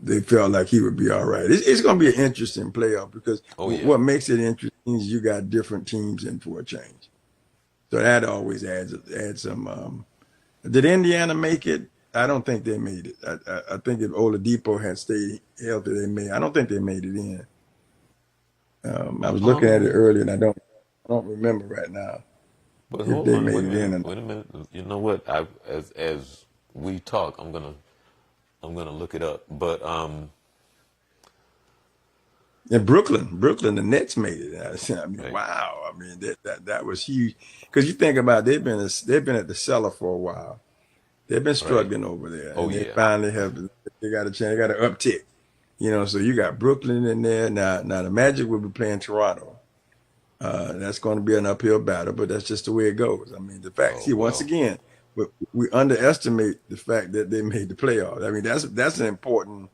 they felt like he would be all right. It's going to be an interesting playoff because Oh yeah. what makes it interesting is you got different teams in for a change. So that always adds some. Did Indiana make it? I don't think they made it. I think if Oladipo had stayed healthy, they may. I don't think they made it in. I was looking at it Um. earlier, and I don't remember right now But if hold they on. made Wait a it in minute. or not. Wait a minute. You know what? As we talk, I'm gonna look it up. But In Brooklyn, the Nets made it. I mean, right. wow. I mean, that was huge because you think about it, they've been at the cellar for a while. They've been Right. struggling over there, Oh and they yeah. finally have. They got a chance. They got an uptick. So you got Brooklyn in there now. The Magic will be playing Toronto. That's going to be an uphill battle, but that's just the way it goes. I mean, the fact. Oh See, once well. again, we underestimate the fact that they made the playoffs. I mean, that's an important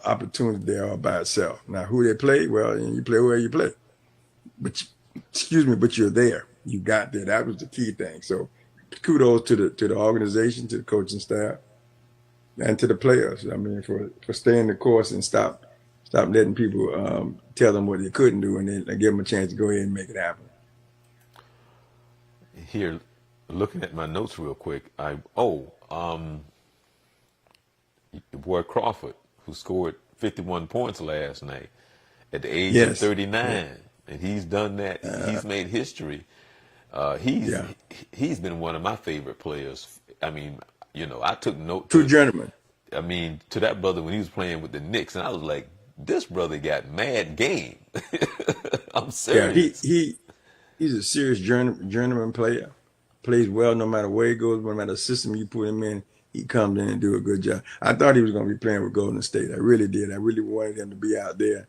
opportunity there all by itself. Now, who they play? Well, you play where you play, but excuse me, but you're there. You got there. That was the key thing. So, kudos to the organization, to the coaching staff, and to the players. I mean, for staying the course and stop letting people tell them what they couldn't do, and then give them a chance to go ahead and make it happen. Here, looking at my notes real quick. Boy Crawford, who scored 51 points last night at the age of Yes. 39, and he's done that. He's made history. He's Yeah. he's been one of my favorite players. I mean, I took note True to gentleman. I mean, to that brother when he was playing with the Knicks, and I was like, this brother got mad game. I'm Yeah, serious. he's a serious journeyman player. Plays well no matter where he goes, no matter the system you put him in. He comes in and do a good job. I thought he was going to be playing with Golden State. I really did. I really wanted him to be out there.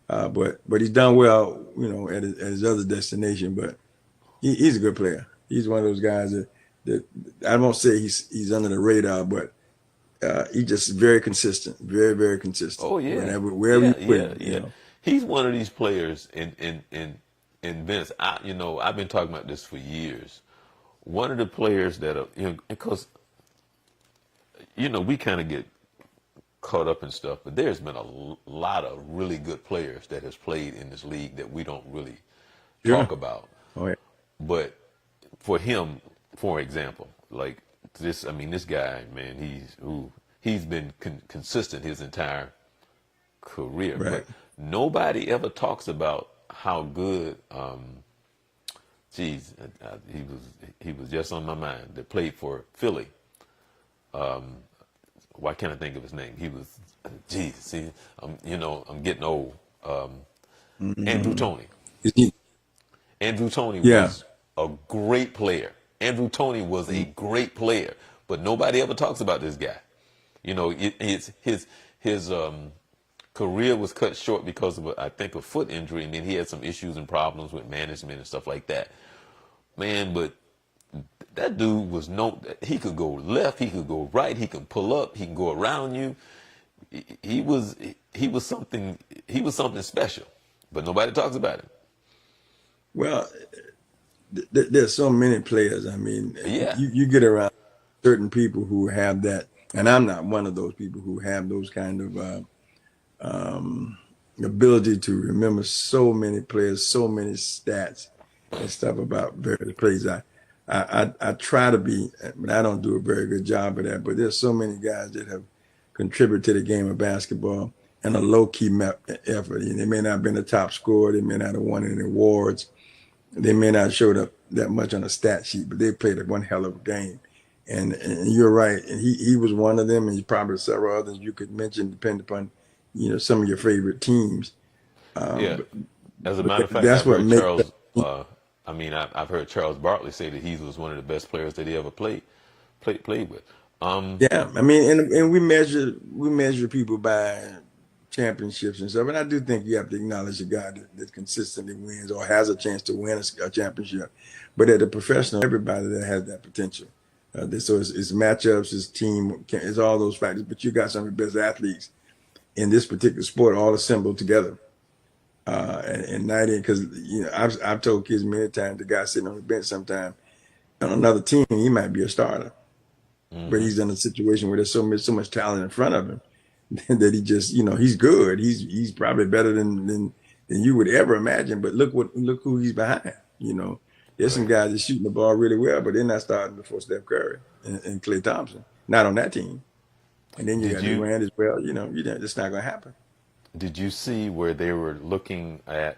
But he's done well, at his other destination. But he's a good player. He's one of those guys that I won't say he's under the radar, but he's just very consistent, very very consistent. Oh yeah, Wherever you yeah, put yeah, him, yeah. He's one of these players in Vince. I've been talking about this for years. One of the players that are, because we kind of get caught up in stuff, but there's been a lot of really good players that has played in this league that we don't really Sure. talk about. Oh yeah. But for him, for example, like this, I mean, this guy, man, he's been consistent his entire career, Right. but nobody ever talks about how good. Geez, he was just on my mind. That played for Philly. Why can't I think of his name? He was, geez, see, I'm getting old. Andrew Mm-hmm. Toney. Andrew Toney Yeah. was a great player. Andrew Toney was a great player, but nobody ever talks about this guy. His career was cut short because of, I think, a foot injury, and then he had some issues and problems with management and stuff like that. Man, but that dude was he could go left, he could go right, he can pull up, he can go around you. He was something special, but nobody talks about him. Well, there's so many players. I mean, Yeah, you get around certain people who have that, and I'm not one of those people who have those kind of ability to remember so many players, so many stats and stuff about various players. I try to be, but I don't do a very good job of that. But there's so many guys that have contributed to the game of basketball in a low key effort. And they may not have been a top scorer, they may not have won any awards, they may not have showed up that much on a stat sheet, but they played one hell of a game. And you're right, and he was one of them, and he's probably several others you could mention, depending upon some of your favorite teams. yeah. But, As a but matter of fact, that's I've what heard makes Charles. I've heard Charles Barkley say that he was one of the best players that he ever played with. Yeah, I mean, and we measure people by championships and stuff, and I do think you have to acknowledge a guy that consistently wins or has a chance to win a championship. But at the professional, everybody that has that potential. So it's matchups, it's team, it's all those factors. But you got some of the best athletes in this particular sport all assembled together. And 90, because I've told kids many times, the guy sitting on the bench sometime on another team, he might be a starter, but Hmm. he's in a situation where there's so much talent in front of him that he just, he's good. He's probably better than you would ever imagine. But look who he's behind. There's some Right. guys that shooting the ball really well, but they're not starting before Steph Curry and Klay Thompson. Not on that team. And then you Did got you Durant as well. It's not going to happen. did you see where they were looking at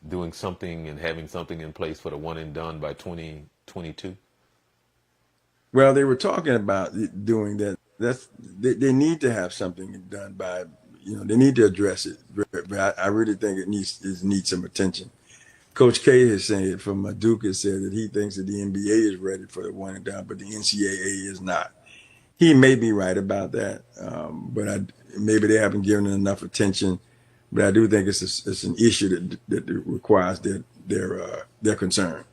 doing something and having something in place for the one and done by 2022? Well, they were talking about doing that. They need to have something done by, they need to address it. But I really think it needs some attention. Coach K has said from Duke has said that he thinks that the NBA is ready for the one and done, but the NCAA is not. He may be right about that, but maybe they haven't given it enough attention. But I do think it's an issue that requires their concern.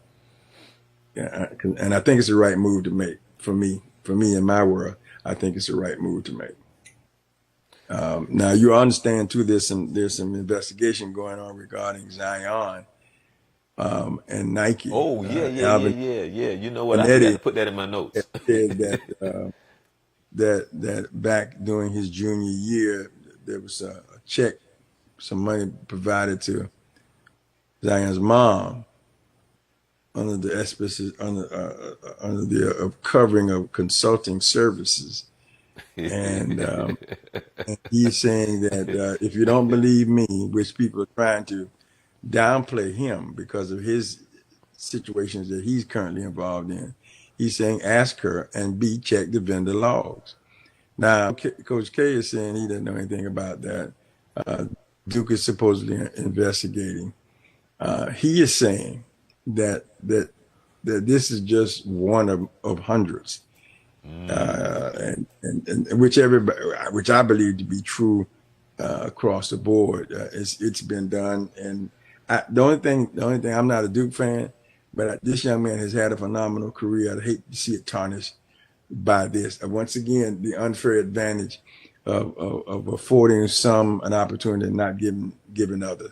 Yeah, and I think it's the right move to make for me. For me in my world, I think it's the right move to make. Now you understand too. There's some investigation going on regarding Zion and Nike. Oh yeah, yeah, yeah, Alvin yeah, yeah. You know what? and I forgot to Eddie put that in my notes. said that back during his junior year, there was a check, some money provided to Zion's mom under the auspices under the covering of consulting services, and he's saying that if you don't believe me, which people are trying to downplay him because of his situations that he's currently involved in, He's saying ask her, and B, check the vendor logs. Now, Coach K is saying he doesn't know anything about that. Duke is supposedly investigating. He is saying that this is just one of hundreds, and which I believe to be true across the board. It's been done, and the only thing I'm not a Duke fan, but this young man has had a phenomenal career. I'd hate to see it tarnished by this. Once again, the unfair advantage of affording some an opportunity and not giving others.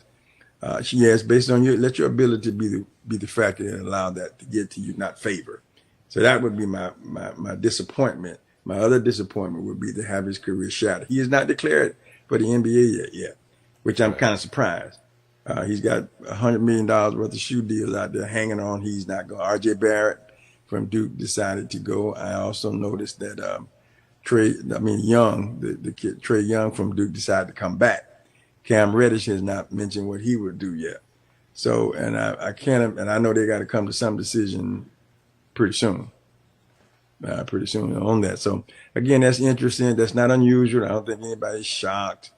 Yes, based on let your ability be the factor that allow that to get to you, not favor. So that would be my disappointment. My other disappointment would be to have his career shattered. He is not declared for the NBA yet, which I'm kind of surprised. He's got $100 million worth of shoe deals out there hanging on. He's not going. R.J. Barrett from Duke decided to go. I also noticed that the kid Trey Young from Duke decided to come back. Cam Reddish has not mentioned what he would do yet. So, and I know they got to come to some decision pretty soon on that. So again, that's interesting. That's not unusual. I don't think anybody's shocked.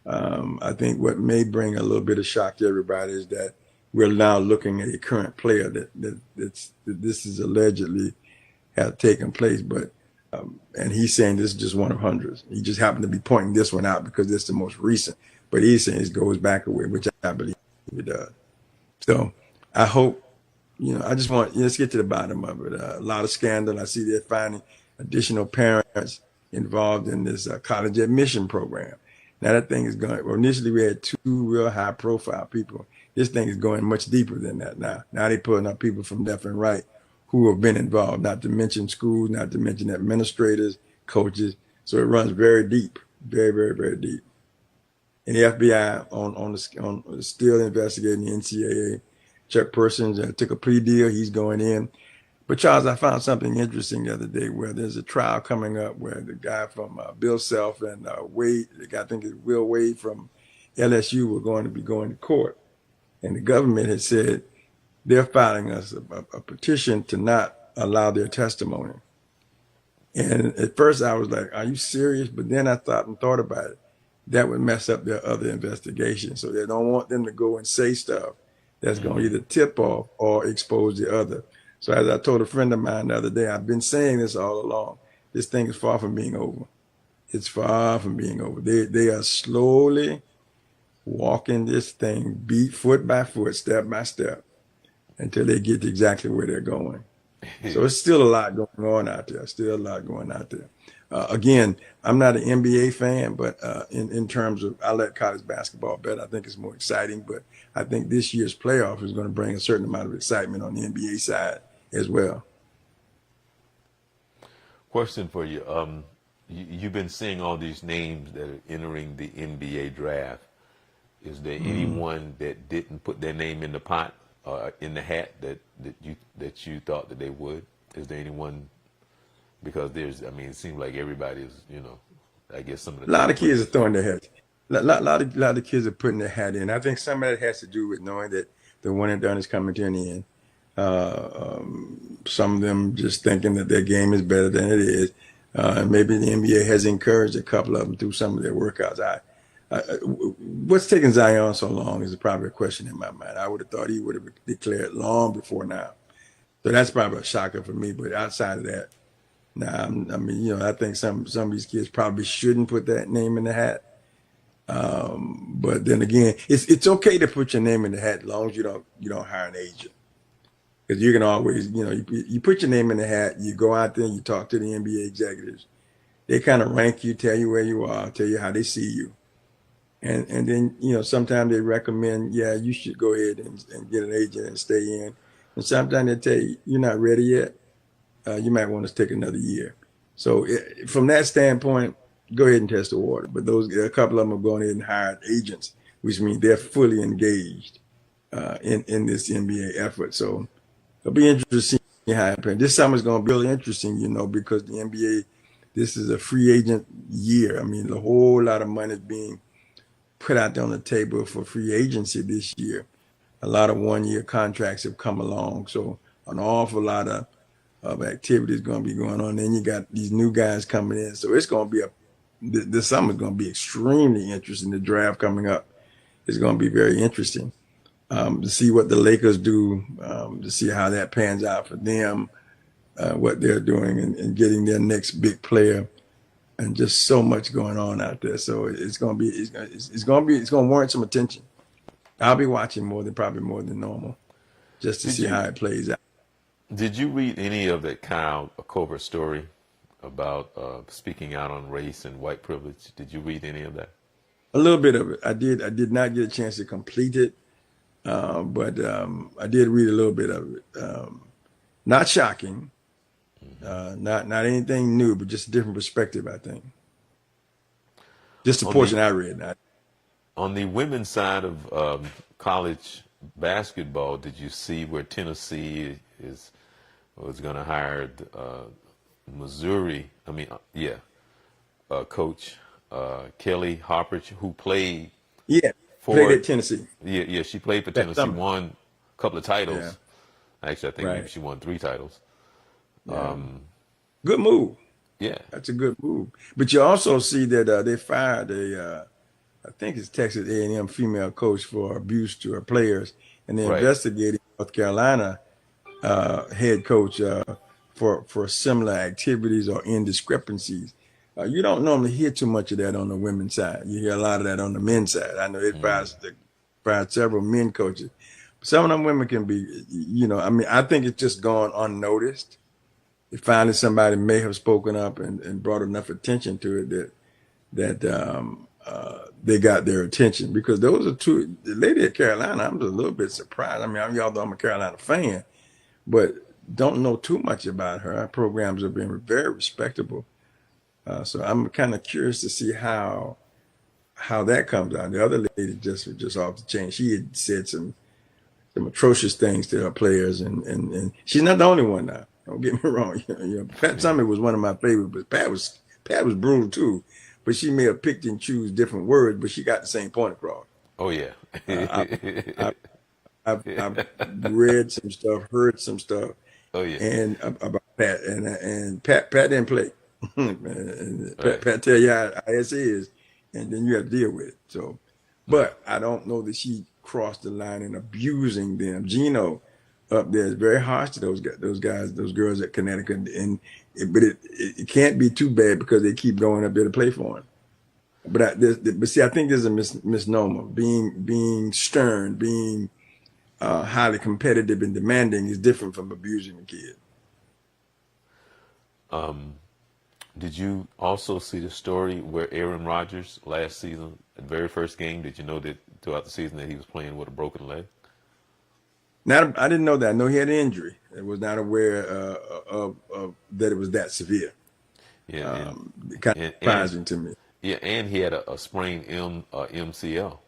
I think what may bring a little bit of shock to everybody is that we're now looking at a current player that this is allegedly have taken place, but and he's saying this is just one of hundreds. He just happened to be pointing this one out because it's the most recent, but he's saying it goes back a way, which I believe it does. So I hope, I just let's get to the bottom of it. A lot of scandal. I see they're finding additional parents involved in this college admission program. Now that thing is going, well, initially we had two real high profile people. This thing is going much deeper than that now. Now they're putting up people from left and right who have been involved, not to mention schools, not to mention administrators, coaches. So it runs very deep, very, very, very deep. And the FBI is still investigating the NCAA. Chuck Persons took a plea deal. He's going in. But Charles, I found something interesting the other day where there's a trial coming up where the guy from Bill Self and Wade, the guy I think is Will Wade from LSU, were going to be going to court. And the government had said they're filing us a petition to not allow their testimony. And at first I was like, are you serious? But then I thought about it. That would mess up their other investigations. So they don't want them to go and say stuff that's going to either tip off or expose the other. So as I told a friend of mine the other day, I've been saying this all along. This thing is far from being over. It's far from being over. They are slowly walking this thing foot by foot, step by step, until they get to exactly where they're going. So it's still a lot going on out there. Again, I'm not an NBA fan, but in terms of, I like college basketball better. I think it's more exciting, but I think this year's playoff is going to bring a certain amount of excitement on the NBA side as well. Question for you. You've been seeing all these names that are entering the NBA draft. Is there anyone that didn't put their name in the pot or in the hat that you thought that they would? Is there anyone? Because it seems like everybody is, I guess some of the. A lot of kids are throwing their hats. A lot of kids are putting their hat in. I think some of that has to do with knowing that the one and done is coming to an end. Some of them just thinking that their game is better than it is. Maybe the NBA has encouraged a couple of them through some of their workouts. What's taking Zion so long is probably a question in my mind. I would have thought he would have declared long before now. So that's probably a shocker for me. But outside of that, I think some of these kids probably shouldn't put that name in the hat. But then again, it's okay to put your name in the hat as long as you don't hire an agent. Because you can always, you put your name in the hat, you go out there and you talk to the NBA executives. They kind of rank you, tell you where you are, tell you how they see you. And then, sometimes they recommend, you should go ahead and get an agent and stay in. And sometimes they tell you, you're not ready yet. You might want to take another year. So from that standpoint, go ahead and test the water. But a couple of them are going ahead and hired agents, which means they're fully engaged in this NBA effort. So it'll be interesting how it happens. This summer is going to be really interesting, because the NBA, this is a free agent year. A whole lot of money is being put out there on the table for free agency this year. A lot of one-year contracts have come along. So an awful lot of of activities going to be going on. Then you got these new guys coming in, so it's going to be this summer is going to be extremely interesting. The draft coming up is going to be very interesting to see what the Lakers do, to see how that pans out for them, what they're doing, and getting their next big player, and just so much going on out there. So it's going to be it's going to warrant some attention. I'll be watching probably more than normal, just to Did see how you it plays out. did you read any of that Kyle Covert story about speaking out on race and white privilege? Did you read any of that? A little bit of it. I did. I did not get a chance to complete it, but I did read a little bit of it. Not shocking, not anything new, but just a different perspective. I think just the On the portion I read. on the women's side of college basketball, did you see where Tennessee was going to hire Missouri? I mean, yeah, coach Kelly Harper, who played Yeah, played for at Tennessee yeah, she played for that Tennessee, summer. won a couple of Yeah, titles. Actually, I think maybe right. she won 3 titles. Yeah, good move. Yeah, That's a good move. But you also see that they fired I think it's Texas A&M female coach for abuse to her players, and they're right. investigating North Carolina head coach for similar activities or indiscrepancies. You don't normally hear too much of that on the women's side. You hear a lot of that on the men's side. I know fired several men coaches. Some of them women can be, I mean, I think it's just gone unnoticed. Finally, somebody may have spoken up and brought enough attention to it that they got their attention, because those are two. The lady at Carolina, I'm just a little bit surprised. I mean, although I'm a Carolina fan, but don't know too much about her. Our programs have been very respectable, so I'm kind of curious to see how that comes out. The other lady just off the chain. She had said some atrocious things to her players, and she's not the only one now. Don't get me wrong. Pat Summitt was one of my favorites, but Pat was brutal too. But she may have picked and choose different words, but she got the same point across. Oh yeah. Uh, I, I've read some stuff, heard some stuff, Oh yeah. and about Pat, and Pat didn't play. And Right. Pat tell you how it is, and then you have to deal with it. So, Right. but I don't know that she crossed the line in abusing them. Gino up there is very harsh to those guys, those girls at Connecticut, but it can't be too bad because they keep going up there to play for him. But see, I think there's a misnomer. Being stern, being highly competitive and demanding is different from abusing a kid. Did you also see the story where Aaron Rodgers last season, the very first game, did you know that throughout the season that he was playing with a broken leg? Now, I didn't know that. I know he had an injury. I was not aware of that it was that severe. Yeah, Kind of and surprising to me. yeah, and he had a sprained MCL.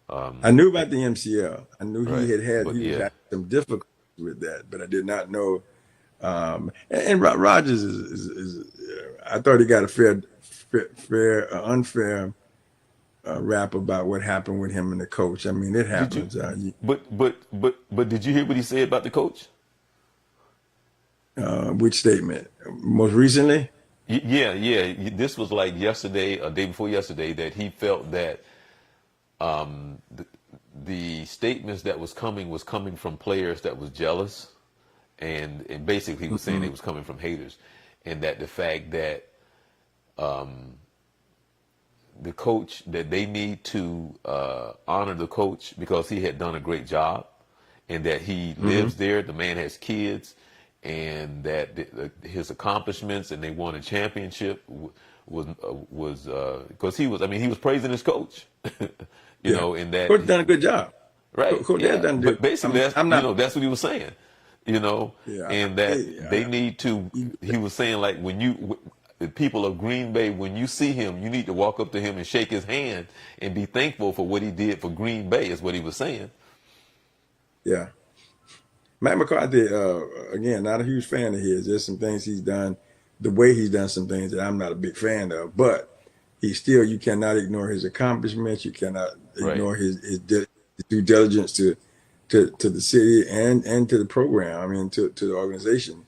I knew about the MCL. I knew Right. But he was yeah, having some difficulties with that, but I did not know. And Rogers I thought he got a unfair rap about what happened with him and the coach. I mean, it did you? happens. But did you hear what he said about the coach? Which statement? Most recently? Yeah, yeah. This was like yesterday, or day before yesterday, that he felt that the statements that was coming from players that was jealous, and basically he was saying it was coming from haters, and that the fact that the coach, that they need to honor the coach because he had done a great job, and that he lives there. The man has kids, and that his accomplishments, and they won a championship was because he was. I mean, he was praising his coach, Yeah. in that. Coach done a good job. Right. Coach has Yeah. done But basically, I'm not. that's what he was saying. Yeah. And that they need to. He was saying, like, the people of Green Bay, when you see him, you need to walk up to him and shake his hand and be thankful for what he did for Green Bay. Is what he was saying. Yeah. Matt McCarthy, again, not a huge fan of his. There's some things he's done, the way he's done some things that I'm not a big fan of, but you cannot ignore his accomplishments. You cannot Right. ignore his due diligence to the city and to the program. I mean, to the organization.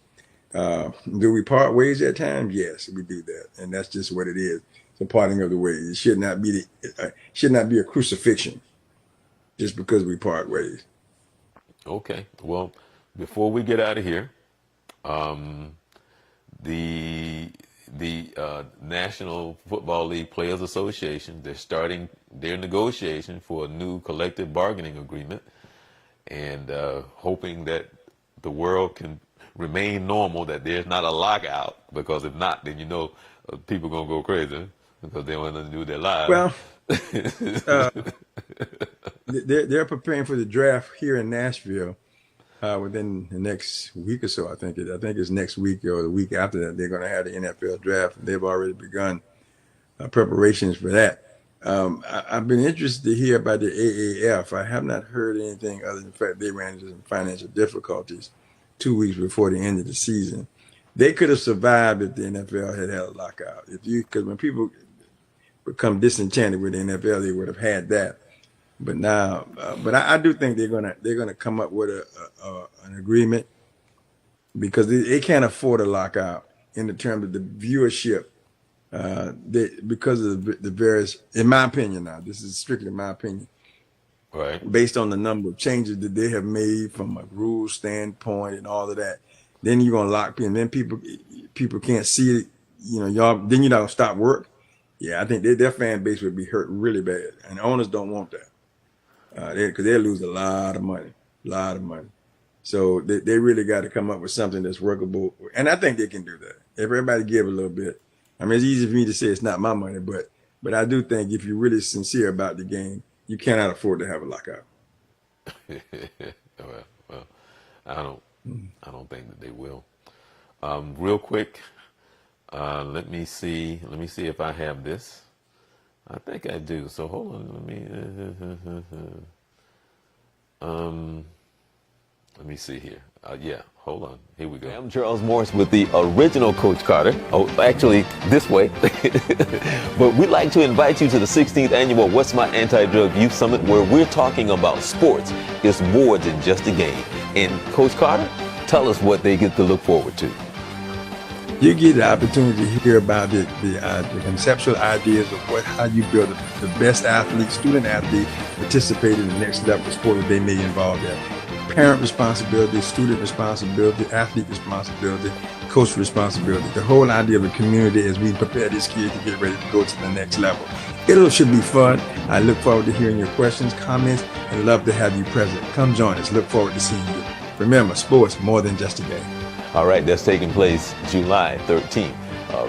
Do we part ways at times? Yes, we do that, and that's just what it is. It's a parting of the ways. It should not be a crucifixion just because we part ways. Okay. Well, before we get out of here, the National Football League Players Association, they're starting their negotiation for a new collective bargaining agreement, and hoping that the world can remain normal, that there's not a lockout, because if not, then people gonna go crazy because they want nothing to do with their lives. Well, uh, they're preparing for the draft here in Nashville within the next week or so. I think it's next week or the week after that. They're going to have the NFL draft. They've already begun preparations for that. I've been interested to hear about the AAF. I have not heard anything other than the fact they ran into some financial difficulties 2 weeks before the end of the season. They could have survived if the NFL had a lockout. Because when people become disenchanted with the NFL, they would have had that. But now, I do think they're gonna come up with an agreement, because they can't afford a lockout in the terms of the viewership. Because of the various, in my opinion, now this is strictly my opinion, Right. based on the number of changes that they have made from a rule standpoint and all of that. Then you're gonna lock people, and then people can't see it. Y'all. Then you're not gonna stop work. Yeah, I think their fan base would be hurt really bad, and owners don't want that. Because they lose a lot of money. So they really got to come up with something that's workable, and I think they can do that if everybody give a little bit. I mean, it's easy for me to say it's not my money, but I do think if you're really sincere about the game, you cannot afford to have a lockout. Well, I don't think that they will. Real quick, let me see if I have this. I think I do. So hold on. Let me see here. Yeah, hold on. Here we go. I'm Charles Morse with the original Coach Carter. Oh, actually, this way. But we'd like to invite you to the 16th annual What's My Anti-Drug Youth Summit, where we're talking about sports. It's more than just a game. And Coach Carter, tell us what they get to look forward to. You get the opportunity to hear about the conceptual ideas of how you build the best athlete, student athlete, participate in the next level of sport that they may involve in. Parent responsibility, student responsibility, athlete responsibility, coach responsibility. The whole idea of a community as we prepare these kids to get ready to go to the next level. It should be fun. I look forward to hearing your questions, comments, and love to have you present. Come join us. Look forward to seeing you. Remember, sports more than just a game. All right, that's taking place July 13th.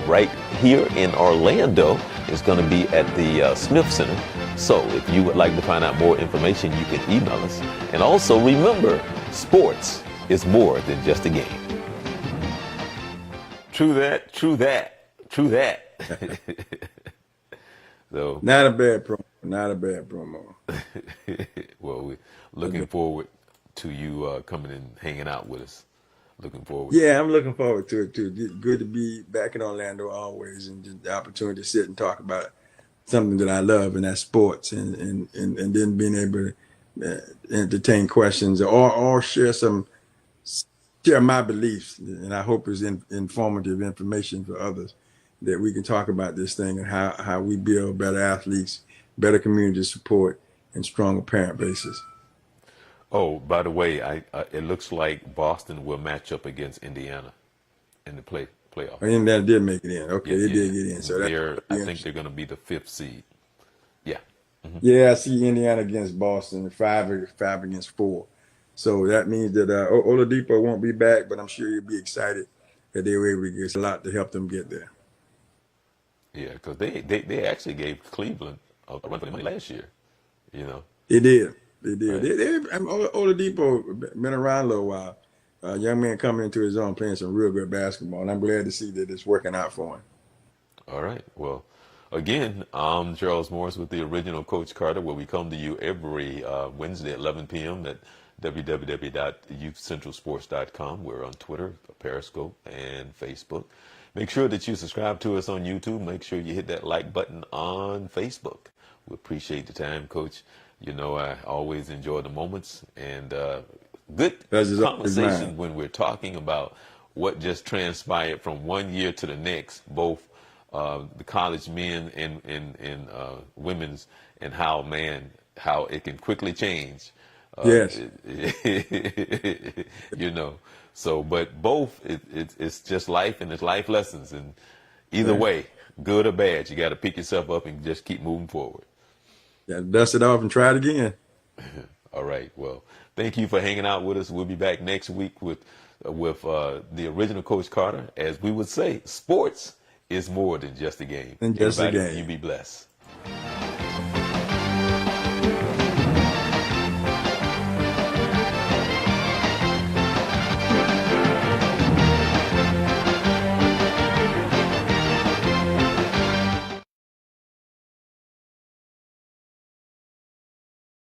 Right here in Orlando. It's going to be at the Smith Center. So if you would like to find out more information, you can email us. And also remember, sports is more than just a game. True that, true that, true that. So not a bad promo. Well, we're looking forward to you coming and hanging out with us. Looking forward. Yeah, I'm looking forward to it too. Good to be back in Orlando always, and the opportunity to sit and talk about something that I love, and that's sports, and then being able to entertain questions or share my beliefs, and I hope it's informative information for others, that we can talk about this thing and how we build better athletes, better community support, and stronger parent bases. Oh, by the way, it looks like Boston will match up against Indiana in the playoff. Indiana did make it in. Okay, they did get in. So I think they're going to be the 5th seed. Yeah. Mm-hmm. Yeah, I see Indiana against Boston, 5 against 4. So that means that Oladipo won't be back, but I'm sure he'll be excited that they were able to get a lot to help them get there. Yeah, because they actually gave Cleveland a run for the money last year. They did. They did. Right. Oladipo been around a little while. Young man coming into his own, playing some real good basketball, and I'm glad to see that it's working out for him. All right. Well, again, I'm Charles Morse with the original Coach Carter, where we come to you every Wednesday at 11 p.m. at www.youthcentralsports.com. We're on Twitter, Periscope, and Facebook. Make sure that you subscribe to us on YouTube. Make sure you hit that like button on Facebook. We appreciate the time, Coach. I always enjoy the moments, and good conversation when we're talking about what just transpired from one year to the next, both the college men and women's, and how it can quickly change. Yes. You know, so but both it's just life, and it's life lessons, and either Right. way, good or bad, you got to pick yourself up and just keep moving forward. Yeah, dust it off and try it again. All right. Well, thank you for hanging out with us. We'll be back next week with the original Coach Carter. As we would say, sports is more than just a game. And just a Everybody, you game. be blessed.